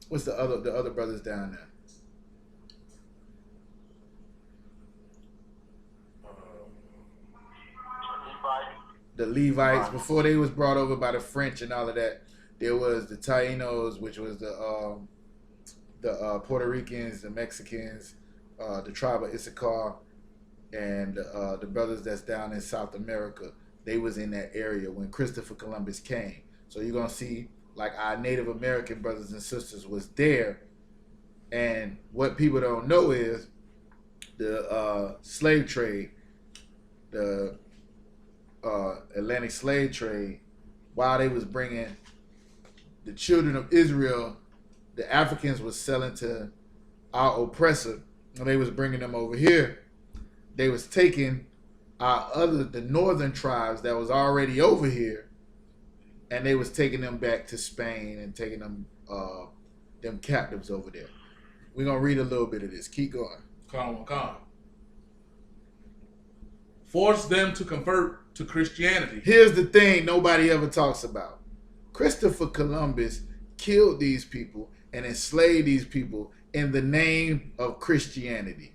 what's the other brothers down there? The Levites, before they was brought over by the French and all of that, there was the Tainos, which was the Puerto Ricans, the Mexicans, the tribe of I.S.U.P.K, and the brothers that's down in South America. They was in that area when Christopher Columbus came. So you're gonna see like our Native American brothers and sisters was there. And what people don't know is the slave trade, the Atlantic slave trade, while they was bringing the children of Israel, the Africans was selling to our oppressor, and they was bringing them over here. They was taking the northern tribes that was already over here, and they was taking them back to Spain and taking them captives over there. We're gonna read a little bit of this. Keep going. Come. Force them to convert to Christianity. Here's the thing nobody ever talks about. Christopher Columbus killed these people and enslaved these people in the name of Christianity.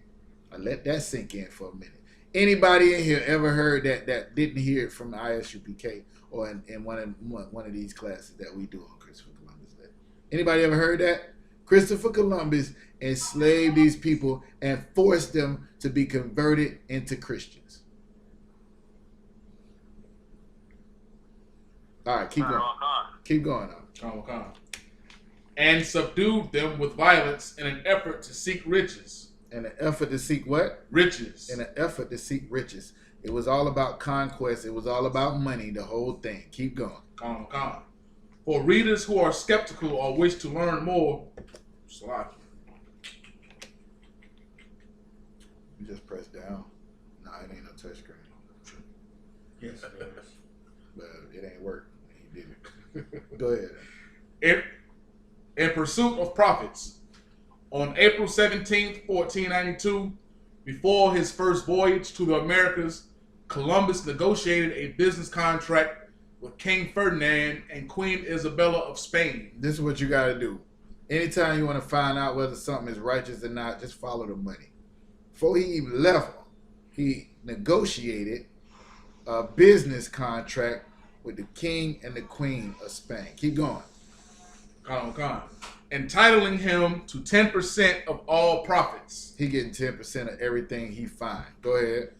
I let that sink in for a minute. Anybody in here ever heard that didn't hear it from I.S.U.P.K or in one of these classes that we do on Christopher Columbus Day? Anybody ever heard that? Christopher Columbus enslaved these people and forced them to be converted into Christians. All right, keep going. Keep going now. Come. And subdued them with violence in an effort to seek riches. In an effort to seek what? Riches. In an effort to seek riches. It was all about conquest. It was all about money, the whole thing. Keep going. Come. For readers who are skeptical or wish to learn more, Slack. You just press down. Nah, it ain't no touch screen. Yes, it is. But it ain't work. He did it. Go ahead. In pursuit of profits, on April 17th, 1492, before his first voyage to the Americas, Columbus negotiated a business contract with King Ferdinand and Queen Isabella of Spain. This is what you got to do. Anytime you want to find out whether something is righteous or not, just follow the money. Before he even left, he negotiated a business contract with the King and the Queen of Spain. Keep going. Come. Entitling him to 10% of all profits. He getting 10% of everything he find. Go ahead.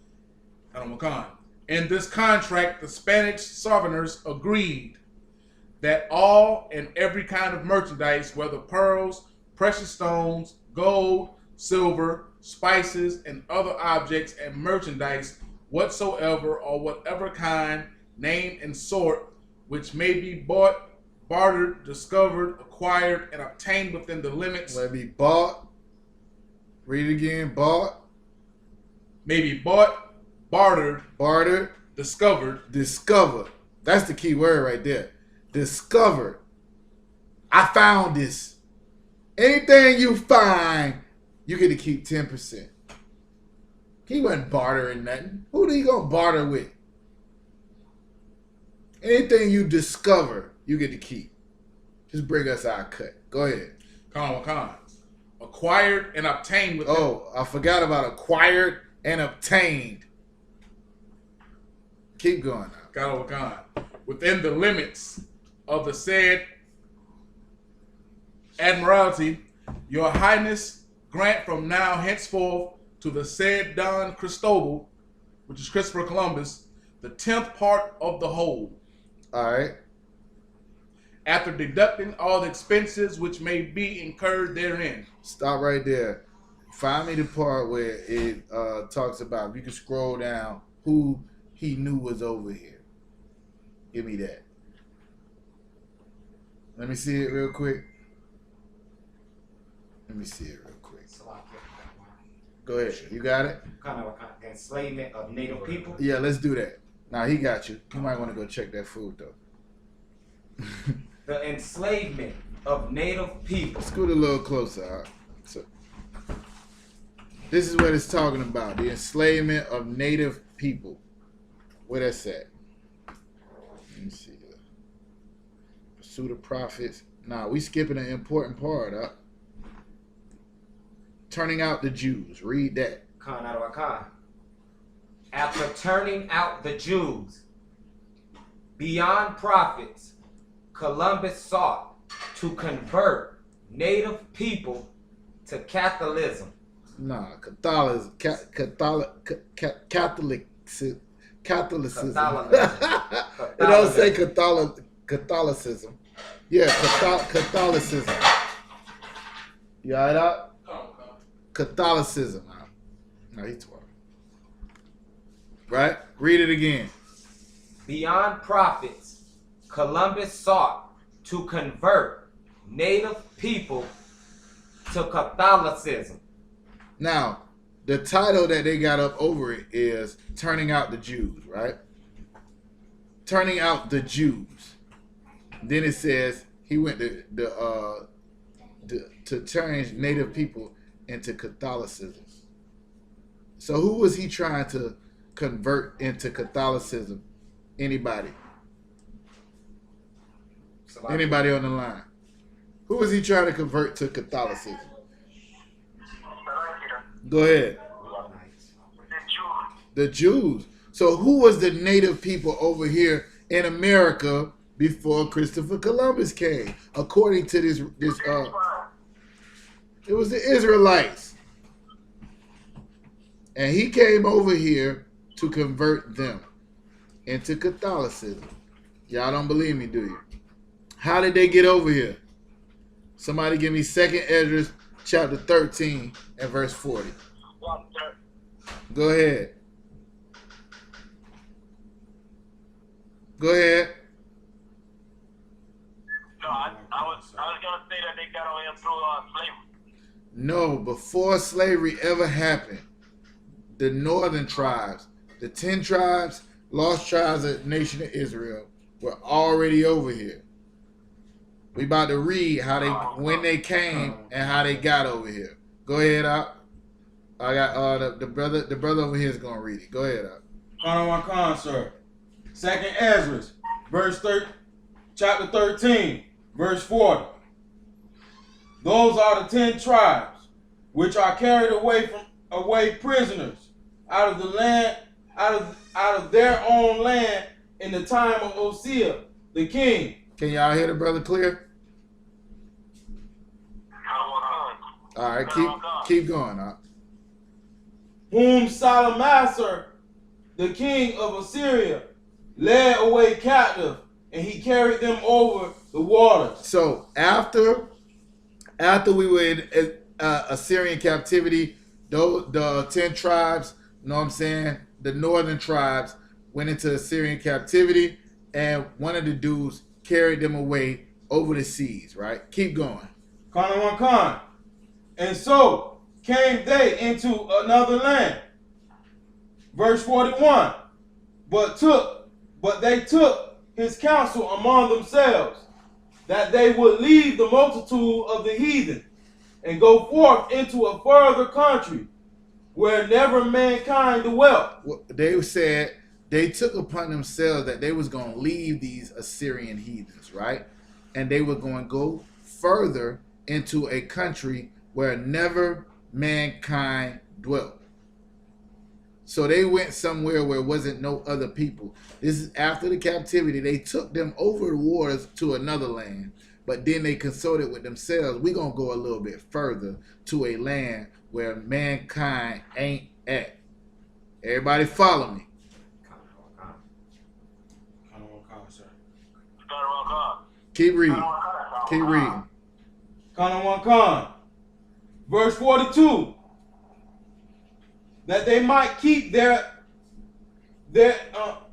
In this contract, the Spanish sovereigners agreed that all and every kind of merchandise, whether pearls, precious stones, gold, silver, spices, and other objects and merchandise whatsoever or whatever kind, name, and sort, which may be bought, bartered, discovered, acquired, and obtained within the limits. Let me bought. Read it again. Bought. May be bought, bartered, discovered. That's the key word right there. Discovered. I found this. Anything you find, you get to keep 10%. He wasn't bartering nothing. Who he gonna barter with? Anything you discover, you get to keep. Just bring us our cut. Go ahead. Acquired and obtained with I forgot about acquired and obtained. Keep going now. Within the limits of the said admiralty, your highness grant from now henceforth to the said Don Cristobal, which is Christopher Columbus, the 10th part of the whole. All right. After deducting all the expenses which may be incurred therein. Stop right there. Find me the part where it talks about, if you can scroll down, who he knew was over here. Give me that. Let me see it real quick. Go ahead. You got it? Kind of enslavement of Native people. Yeah, let's do that. Now he got you. You might want to go check that food though. The enslavement of Native people. Scoot a little closer. All right. So, this is what it's talking about. The enslavement of Native people. Where that's at? Let me see. Pursuit of profits. Nah, we skipping an important part up. Turning out the Jews. Read that. After turning out the Jews, beyond profits, Columbus sought to convert Native people to Catholicism. Nah, Catholicism. It don't say Catholicism. Yeah, Catholicism. You all right out? Catholicism. No, he's 12. Right? Read it again. Beyond profits, Columbus sought to convert Native people to Catholicism. Now, the title that they got up over it is Turning Out the Jews, right? Turning out the Jews. Then it says he went to turn Native people into Catholicism. So who was he trying to convert into Catholicism? Anybody? Anybody on the line? Who was he trying to convert to Catholicism? Go ahead. The Jews. So who was the native people over here in America before Christopher Columbus came? According to this it was the Israelites. And he came over here to convert them into Catholicism. Y'all don't believe me, do you? How did they get over here? Somebody give me 2nd Ezra chapter 13 and verse 40. Go ahead. Go ahead. No, I was gonna say that they got on him through slavery. No, before slavery ever happened, the northern tribes, the 10 tribes, lost tribes of the nation of Israel, were already over here. We about to read how when they came and how they got over here. Go ahead, up. I got the brother over here is gonna read it. Go ahead, up. Sir. 2nd Ezra, chapter 13, verse 40. Those are the 10 tribes which are carried away prisoners out of the land, out of their own land in the time of Hosea the king. Can y'all hear the brother clear? All right, keep going, up. Whom Salamaster, the king of Assyria, led away captive and he carried them over the waters. So after we were in Assyrian captivity, the 10 tribes, you know what I'm saying, the northern tribes went into Assyrian captivity, and one of the dudes carried them away over the seas, right? Keep going. Khan. And so came they into another land. Verse 41. But they took his counsel among themselves, that they would leave the multitude of the heathen, and go forth into a further country, where never mankind dwelt. They said they took upon themselves that they was going to leave these Assyrian heathens, right? And they were going to go further into a country where never mankind dwelt. So they went somewhere where wasn't no other people. This is after the captivity. They took them over the waters to another land, but then they consulted with themselves. We're going to go a little bit further to a land where mankind ain't at. Everybody follow me. Keep reading. Keep reading. Khan. Verse 42. That they might keep their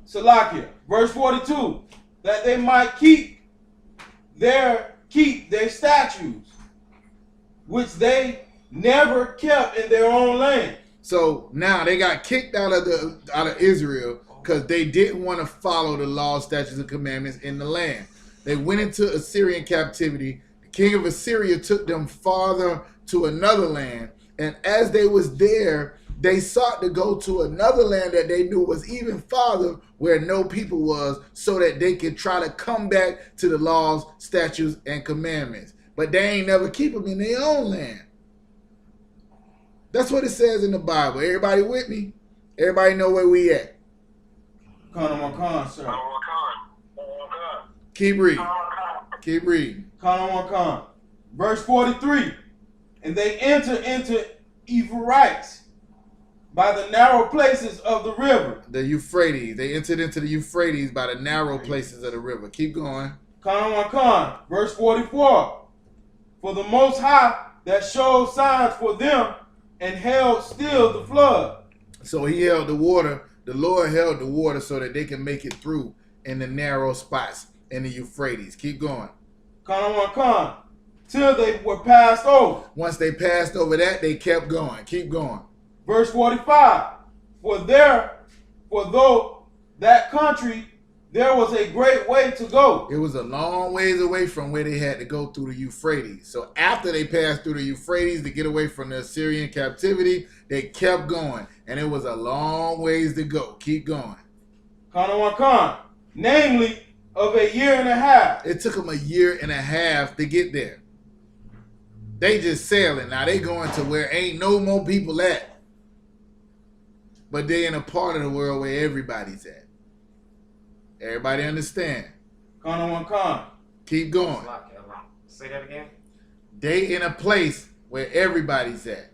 Salakia. Verse 42. That they might keep their statutes, which they never kept in their own land. So now they got kicked out of Israel because they didn't want to follow the laws, statutes, and commandments in the land. They went into Assyrian captivity. The king of Assyria took them farther to another land, and as they was there, they sought to go to another land that they knew was even farther, where no people was, so that they could try to come back to the laws, statutes, and commandments. But they ain't never keep them in their own land. That's what it says in the Bible. Everybody with me? Everybody know where we at? Khan, sir. Keep reading. Keep reading. Khan. Verse 43. And they enter into Israelites by the narrow places of the river. The Euphrates. They entered into the Euphrates by the narrow places of the river. Keep going. Khan. Verse 44. For the Most High that showed signs for them and held still the flood. So he held the water. The Lord held the water so that they can make it through in the narrow spots in the Euphrates. Keep going. Khan. Till they were passed over. Once they passed over that, they kept going. Keep going. Verse 45. For though that country, there was a great way to go. It was a long ways away from where they had to go through the Euphrates. So after they passed through the Euphrates to get away from the Assyrian captivity, they kept going. And it was a long ways to go. Keep going. Khan. Namely, of a year and a half. It took them a year and a half to get there. They just sailing. Now they going to where ain't no more people at. But they in a part of the world where everybody's at. Everybody understand? Khan. Keep going. Say that again. They in a place where everybody's at.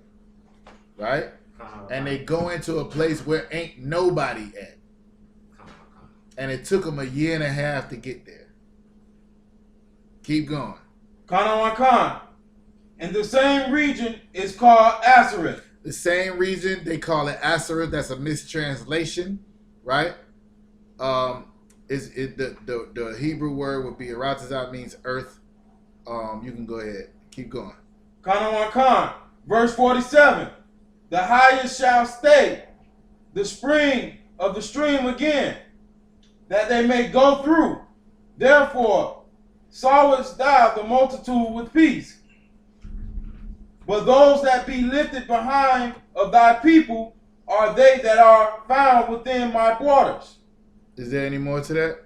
Right? And they go into a place where ain't nobody at. And it took them a year and a half to get there. Keep going. Khan. And the same region is called Ashereth. The same region, they call it Ashereth. That's a mistranslation, right? The Hebrew word would be Eratazah, means earth. You can go ahead. Keep going. Khan. Verse 47. The highest shall stay the spring of the stream again, that they may go through. Therefore sawest thou the multitude with peace. But those that be lifted behind of thy people are they that are found within my borders. Is there any more to that?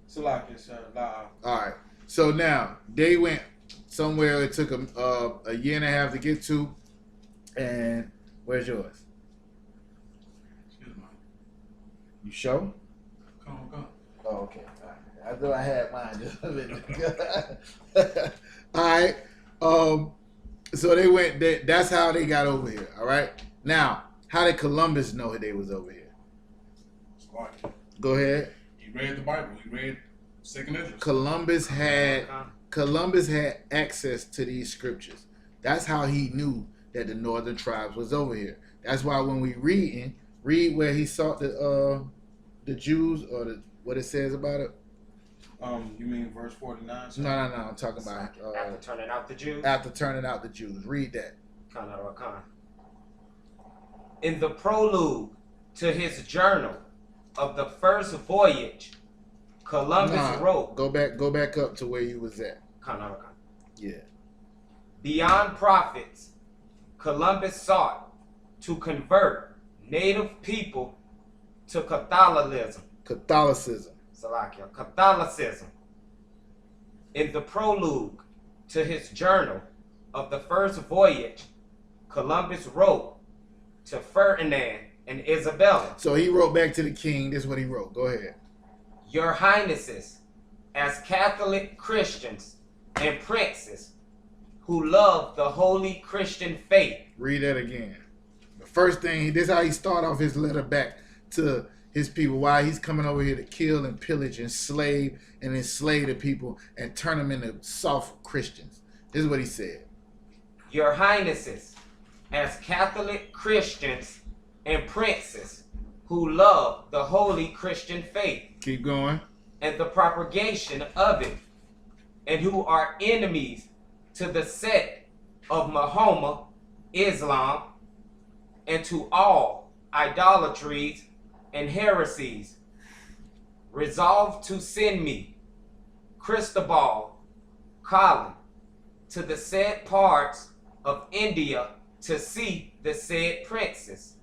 Salakia, sir. All right. So now they went somewhere. It took them a year and a half to get to. And where's yours? Excuse me. You sure? Come. Oh, okay. All right. I thought I had mine just a minute. All right. So they went. That's how they got over here. All right. Now, how did Columbus know they was over here? Squad. Go ahead. He read the Bible. He read Second Esdras. Columbus had access to these scriptures. That's how he knew that the northern tribes was over here. That's why when we read where he sought the Jews, or what it says about it. You mean verse 49? No. I'm talking about after turning out the Jews. After turning out the Jews. Read that. In the prologue to his journal of the first voyage, Columbus wrote. Go back up to where you was at. Yeah. Beyond prophets, Columbus sought to convert native people to Catholicism. Catholicism. In the prologue to his journal of the first voyage, Columbus wrote to Ferdinand and Isabella. So he wrote back to the king. This is what he wrote. Go ahead. Your Highnesses, as Catholic Christians and princes who love the holy Christian faith. Read that again. The first thing, this is how he start off his letter back to his people. Why he's coming over here to kill and pillage and enslave the people and turn them into soft Christians. This is what he said. Your Highnesses, as Catholic Christians and princes who love the holy Christian faith. Keep going. And the propagation of it, and who are enemies to the sect of Muhammad, Islam, and to all idolatries and heresies, resolve to send me, Cristobal Colin, to the said parts of India to see the said princes,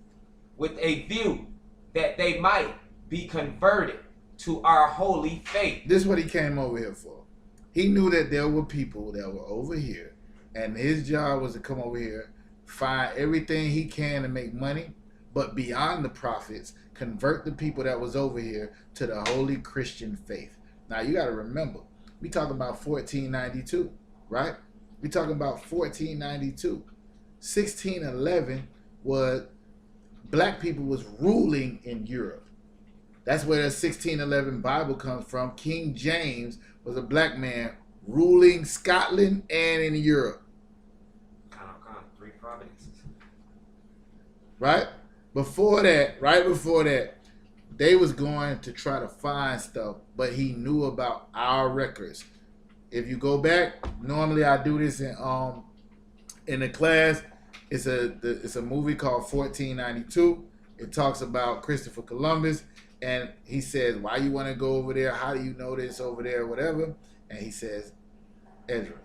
with a view that they might be converted to our holy faith. This is what he came over here for. He knew that there were people that were over here, and his job was to come over here, find everything he can to make money, but beyond the prophets, convert the people that was over here to the holy Christian faith. Now you got to remember, we talking about 1492, right? We talking about 1492. 1611 was black people was ruling in Europe. That's where the 1611 Bible comes from. King James was a black man ruling Scotland and in Europe. Three provinces. Right before that, they was going to try to find stuff, but he knew about our records. If you go back, normally I do this in the class. It's a movie called 1492. It talks about Christopher Columbus, and he says, why you want to go over there? How do you know this over there, whatever? And he says, Ezra.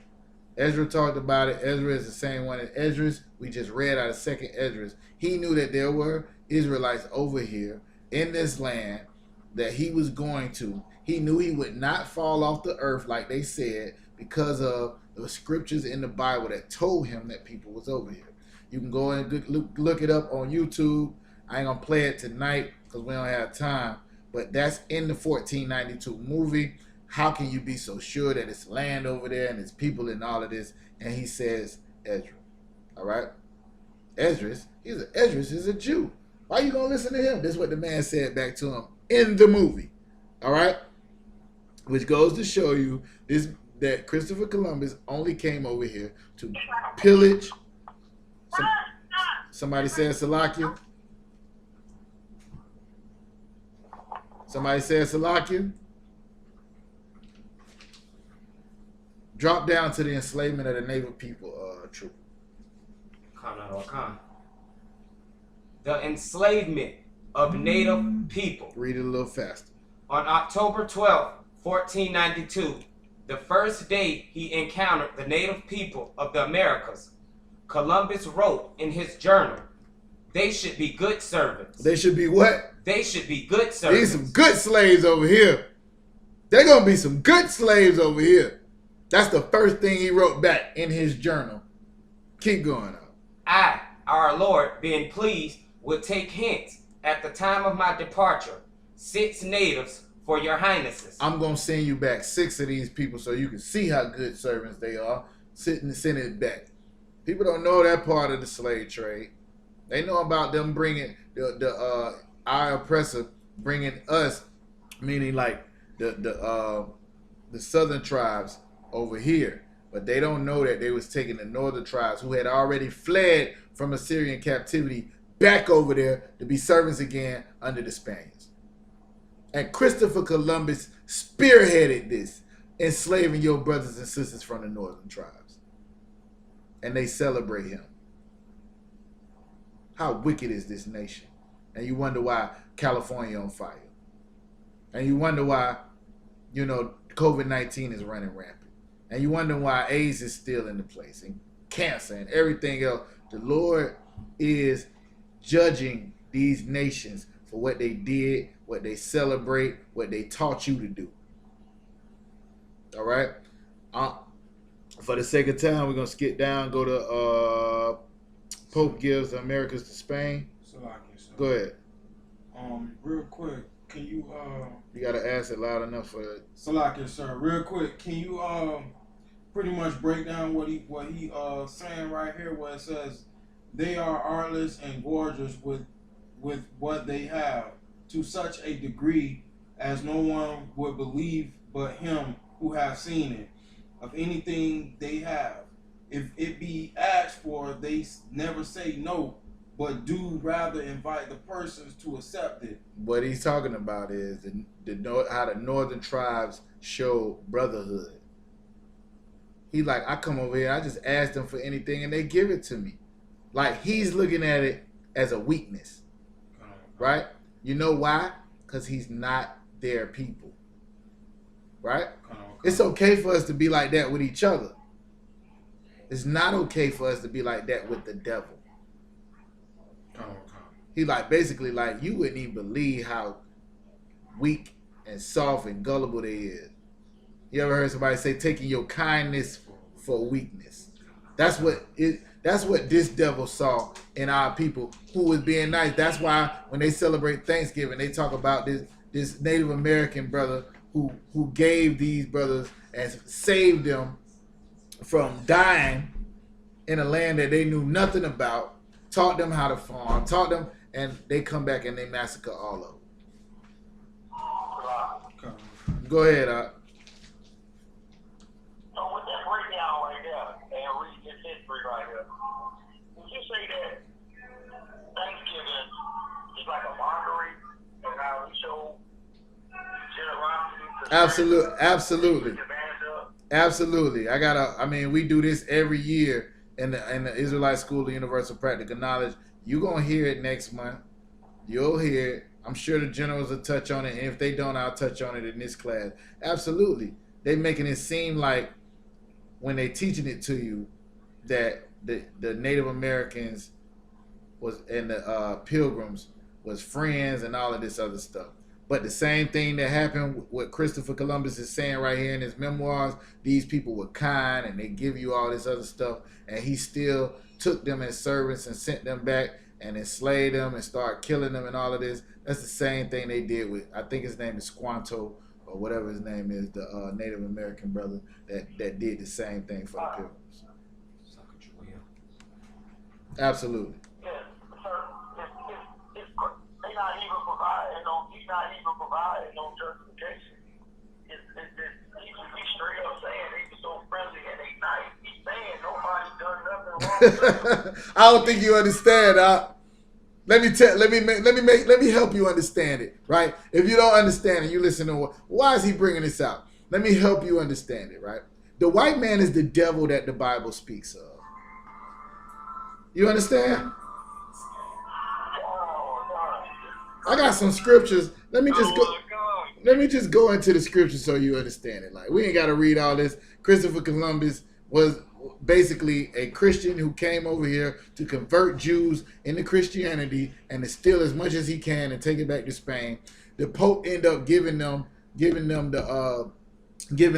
Ezra talked about it. Ezra is the same one as Esdras. We just read out of second Esdras. He knew that there were Israelites over here in this land that he was going to. He knew he would not fall off the earth like they said because of the scriptures in the Bible that told him that people was over here. You can go and look it up on YouTube. I ain't going to play it tonight because we don't have time. But that's in the 1492 movie. How can you be so sure that it's land over there and it's people and all of this? And he says, Ezra. All right? Esdras is a Jew. Why are you going to listen to him? This is what the man said back to him in the movie. All right? Which goes to show you that Christopher Columbus only came over here to pillage. Somebody said Salakia. Somebody said Salakia. Drop down to the enslavement of the native people, trooper. The enslavement of native people. Read it a little faster. On October 12, 1492, the first day he encountered the native people of the Americas, Columbus wrote in his journal, they should be good servants. They should be what? They should be good servants. These some good slaves over here. They're going to be some good slaves over here. That's the first thing he wrote back in his journal. Keep going on. I, our Lord, being pleased, would take hence at the time of my departure 6 natives for your highnesses. I'm going to send you back 6 of these people so you can see how good servants they are. Send it back. People don't know that part of the slave trade. They know about them bringing our oppressor, bringing us, meaning like the the southern tribes over here. But they don't know that they was taking the northern tribes who had already fled from Assyrian captivity back over there to be servants again under the Spaniards. And Christopher Columbus spearheaded this, enslaving your brothers and sisters from the northern tribes. And they celebrate him. How wicked is this nation? And you wonder why California on fire. And you wonder why, you know, COVID-19 is running rampant. And you wonder why AIDS is still in the place, and cancer and everything else. The Lord is judging these nations for what they did, what they celebrate, what they taught you to do. All right? For the sake of time, we're going to skip down, go to Pope gives the Americas to Spain. Go ahead. Real quick, can you You got to ask it loud enough for it. Salakia, sir. Real quick, can you pretty much break down what he saying right here, where it says they are artless and gorgeous with what they have, to such a degree as no one would believe but him who have seen it. Of anything they have, if it be asked for, they never say no, but do rather invite the persons to accept it. What he's talking about is how the northern tribes show brotherhood. He like, I come over here, I just ask them for anything and they give it to me. Like, he's looking at it as a weakness. Right? You know why? Because he's not their people. Right? It's okay for us to be like that with each other. It's not okay for us to be like that with the devil. He like, basically like, you wouldn't even believe how weak and soft and gullible they is. You ever heard somebody say taking your kindness for weakness? That's what this devil saw in our people who was being nice. That's why when they celebrate Thanksgiving, they talk about this Native American brother who gave these brothers and saved them from dying in a land that they knew nothing about, taught them how to farm, taught them, and they come back and they massacre all of them. Go ahead, So with that breakdown right there, and read this history right here, would you say that Thanksgiving is like a mockery of how we show generosity? Absolutely. I mean, we do this every year in the Israelite School of Universal Practical Knowledge. You're going to hear it next month. You'll hear it. I'm sure the generals will touch on it. And if they don't, I'll touch on it in this class. Absolutely. They're making it seem like when they're teaching it to you that the Native Americans was and the Pilgrims was friends and all of this other stuff. But the same thing that happened, what Christopher Columbus is saying right here in his memoirs, these people were kind and they give you all this other stuff, and he still took them as servants and sent them back and enslaved them and started killing them and all of this. That's the same thing they did with, I think his name is Squanto or whatever his name is, the Native American brother that did the same thing for the Pilgrims. Absolutely. He's not even providing no justification. He's straight up saying they were so friendly and they nice. He's saying nobody's done nothing wrong. I don't think you understand. Let me help you understand it. Right? If you don't understand it, you listen to why is he bringing this out? Let me help you understand it. Right? The white man is the devil that the Bible speaks of. You understand? I got some scriptures. Let me just go into the scriptures so you understand it. Like, we ain't got to read all this. Christopher Columbus was basically a Christian who came over here to convert Jews into Christianity and to steal as much as he can and take it back to Spain. The Pope ended up giving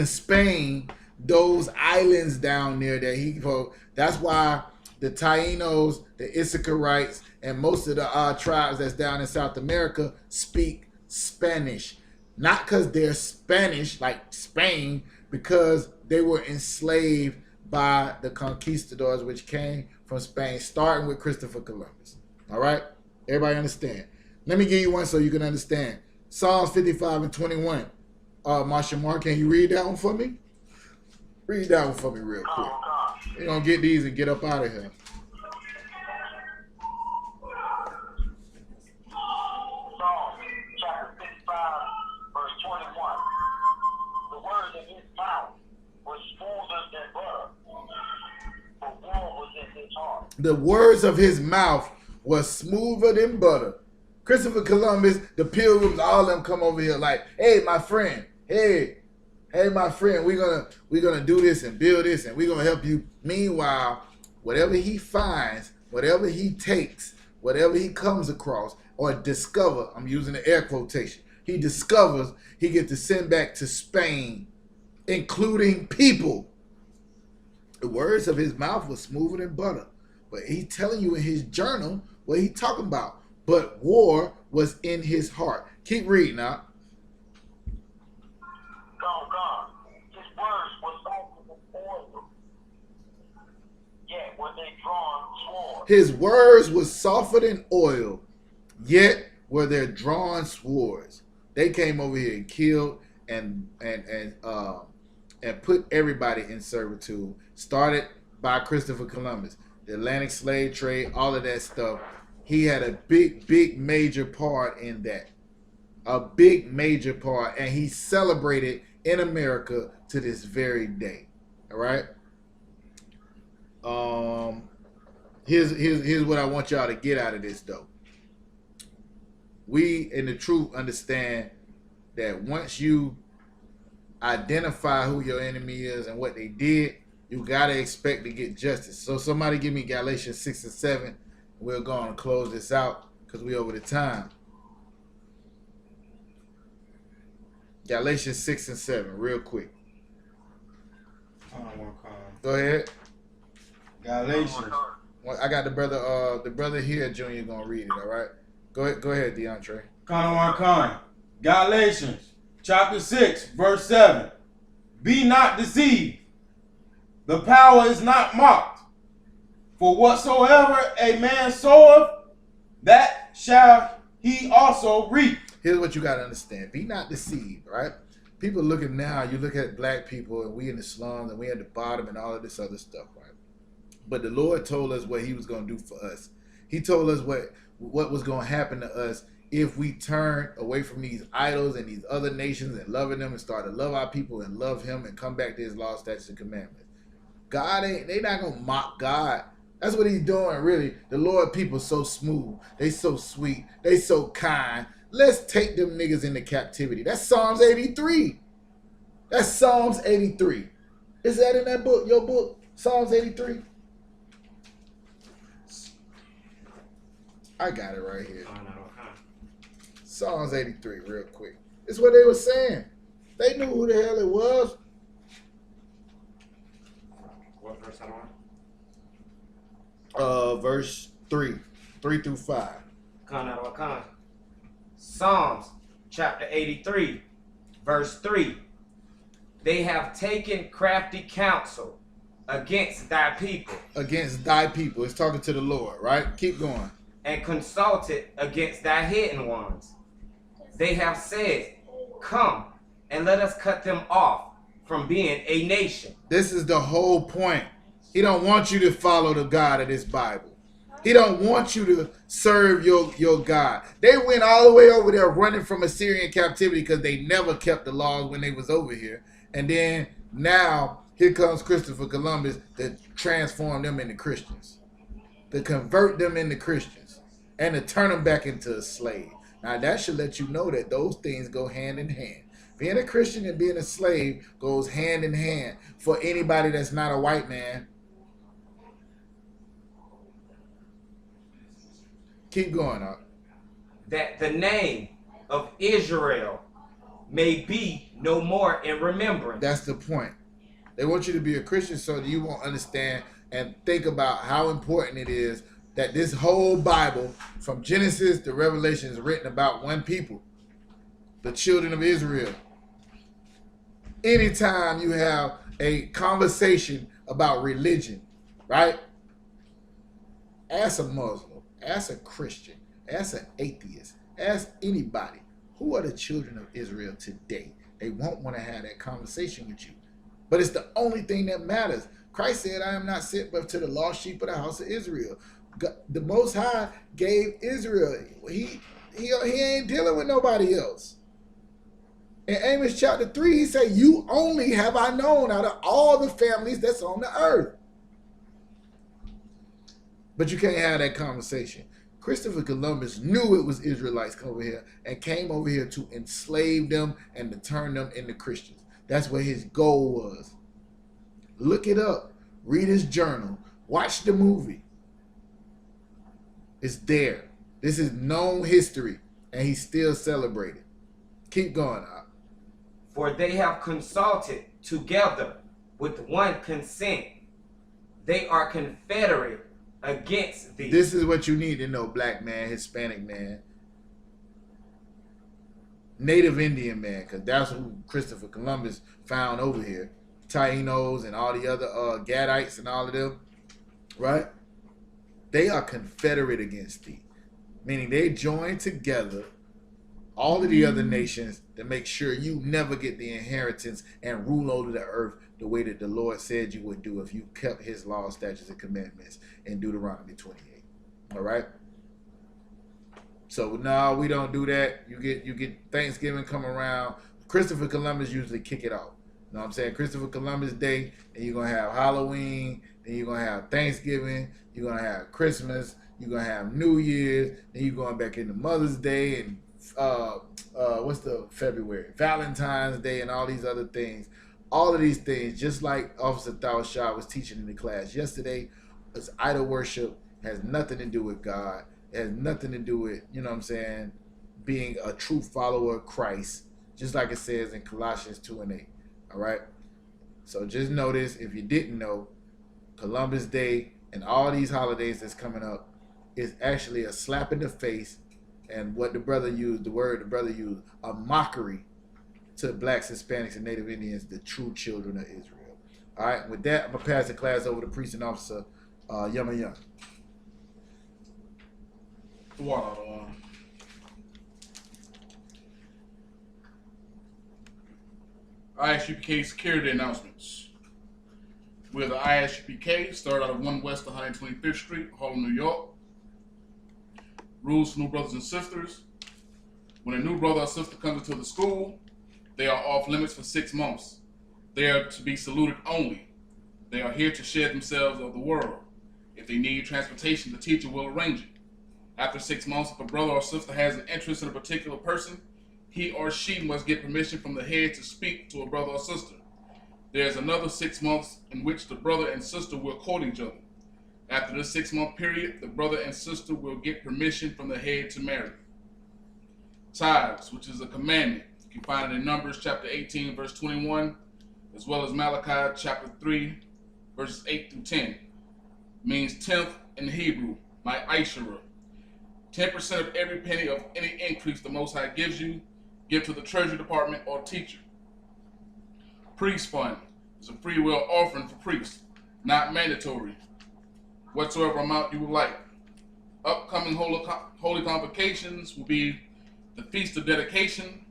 Spain those islands down there that he quote. That's why the Tainos, the Issacharites, and most of the tribes that's down in South America speak Spanish. Not because they're Spanish, like Spain, because they were enslaved by the conquistadors, which came from Spain, starting with Christopher Columbus. All right? Everybody understand? Let me give you one so you can understand. Psalms 55 and 21. Marshall Mark, can you read that one for me? Read that one for me real quick. We're going to get these and get up out of here. Psalm chapter 55, verse 21. The word of his mouth was smoother than butter, but war was in his heart. The words of his mouth was smoother than butter. Christopher Columbus, the Pilgrims, all of them come over here like, hey, my friend, hey, my friend, we're gonna do this and build this and we're gonna help you. Meanwhile, whatever he finds, whatever he takes, whatever he comes across or discover, I'm using the air quotation, he discovers, he gets to send back to Spain, including people. The words of his mouth was smoother than butter. But he's telling you in his journal what he's talking about. But war was in his heart. Keep reading now. God. His words were softer than oil, yet were they drawn swords. His words was softer than oil, yet were there drawn swords. They came over here and killed and put everybody in servitude. Started by Christopher Columbus. The Atlantic slave trade, all of that stuff. He had a big major part in that. A big major part. And he celebrated in America to this very day. All right? Here's what I want y'all to get out of this, though. We, in the truth, understand that once you identify who your enemy is and what they did, you got to expect to get justice. So somebody give me Galatians 6 and 7. We're going to close this out because we're over the time. Galatians 6 and 7, real quick. Go ahead. Galatians. Well, I got the brother here, Junior, gonna read it. All right. Go ahead, DeAndre. Galatians chapter 6, verse 7. Be not deceived. The power is not mocked. For whatsoever a man soweth, that shall he also reap. Here's what you got to understand. Be not deceived, right? People looking now, you look at black people and we in the slums and we at the bottom and all of this other stuff, right? But the Lord told us what he was going to do for us. He told us what was going to happen to us if we turn away from these idols and these other nations and loving them and start to love our people and love him and come back to his law, statutes, and commandments. They not going to mock God. That's what he's doing, really. The Lord people so smooth. They so sweet. They so kind. Let's take them niggas into captivity. That's Psalms 83. That's Psalms 83. Is that in that book, your book? Psalms 83? I got it right here. Psalms 83, real quick. It's what they were saying. They knew who the hell it was. What verse am I? Verse 3 through 5. Psalms chapter 83, verse 3. They have taken crafty counsel against thy people. Against thy people. It's talking to the Lord, right? Keep going. And consulted against thy hidden ones. They have said, come and let us cut them off from being a nation. This is the whole point. He don't want you to follow the God of this Bible. He don't want you to serve your God. They went all the way over there running from Assyrian captivity because they never kept the laws when they was over here. And then now here comes Christopher Columbus to transform them into Christians, to convert them into Christians, and to turn them back into a slave. Now that should let you know that those things go hand in hand. Being a Christian and being a slave goes hand in hand for anybody that's not a white man. Keep going up. That the name of Israel may be no more in remembrance. That's the point. They want you to be a Christian so that you won't understand and think about how important it is that this whole Bible, from Genesis to Revelation, is written about one people, the children of Israel. Anytime you have a conversation about religion, right? Ask a Muslim. Ask a Christian, ask an atheist, ask anybody, who are the children of Israel today? They won't want to have that conversation with you. But it's the only thing that matters. Christ said, I am not sent but to the lost sheep of the house of Israel. God, the Most High gave Israel. He ain't dealing with nobody else. In Amos chapter 3, he said, you only have I known out of all the families that's on the earth. But you can't have that conversation. Christopher Columbus knew it was Israelites over here and came over here to enslave them and to turn them into Christians. That's what his goal was. Look it up. Read his journal. Watch the movie. It's there. This is known history, and he's still celebrated. Keep going, Op. For they have consulted together with one consent. They are confederate against thee. This is what you need to know, black man, Hispanic man, Native Indian man, because that's who Christopher Columbus found over here. Tainos and all the other Gadites and all of them, right? They are confederate against thee, meaning they join together all of the other nations to make sure you never get the inheritance and rule over the earth the way that the Lord said you would do if you kept his laws, statutes, and commandments in Deuteronomy 28. All right? So no, we don't do that. You get Thanksgiving come around. Christopher Columbus usually kick it off. You know what I'm saying? Christopher Columbus Day, and you're going to have Halloween, then you're going to have Thanksgiving, you're going to have Christmas, you're going to have New Year's, then you're going back into Mother's Day and what's the February? Valentine's Day and all these other things. All of these things, just like Officer Thawshad was teaching in the class yesterday, is idol worship, has nothing to do with God. It has nothing to do with, you know what I'm saying, being a true follower of Christ, just like it says in Colossians 2 and 8. All right? So just notice, if you didn't know, Columbus Day and all these holidays that's coming up is actually a slap in the face, and what the brother used, the word the brother used, a mockery to blacks, Hispanics, and Native Indians, the true children of Israel. All right, with that, I'm going to pass the class over to Priest and Officer Yama Young. Water. I.S.U.P.K security announcements. We're the I.S.U.P.K, started out of 1 West 125th Street, Harlem, New York. Rules for new brothers and sisters. When a new brother or sister comes into the school, they are off limits for 6 months. They are to be saluted only. They are here to share themselves of the world. If they need transportation, the teacher will arrange it. After 6 months, if a brother or sister has an interest in a particular person, he or she must get permission from the head to speak to a brother or sister. There is another 6 months in which the brother and sister will court each other. After this 6-month period, the brother and sister will get permission from the head to marry. Tithes, which is a commandment. You can find it in Numbers chapter 18, verse 21, as well as Malachi chapter 3, verses 8 through 10. Means tenth in Hebrew, my Ishara. 10% of every penny of any increase the Most High gives you, give to the Treasury Department or teacher. Priest fund is a free will offering for priests, not mandatory. Whatsoever amount you would like. Upcoming holy convocations will be the Feast of Dedication,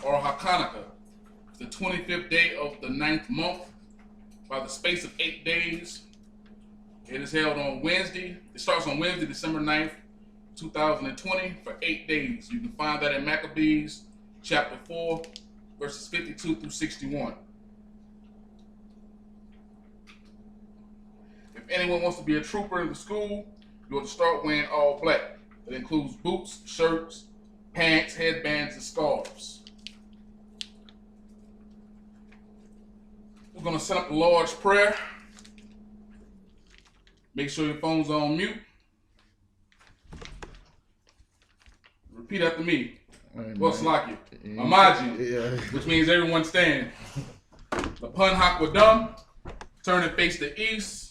or HaKanukah, the 25th day of the 9th month, by the space of 8 days. It is held on Wednesday. It starts on Wednesday, December 9th, 2020, for 8 days. You can find that in Maccabees chapter 4, verses 52 through 61. If anyone wants to be a trooper in the school, you have to start wearing all black. That includes boots, shirts, pants, headbands, and scarves. We're going to set up the Lord's Prayer. Make sure your phone's on mute. Repeat after me. What's like it? Amaji, which means everyone stand. Upon Hakwadam, turn and face the east.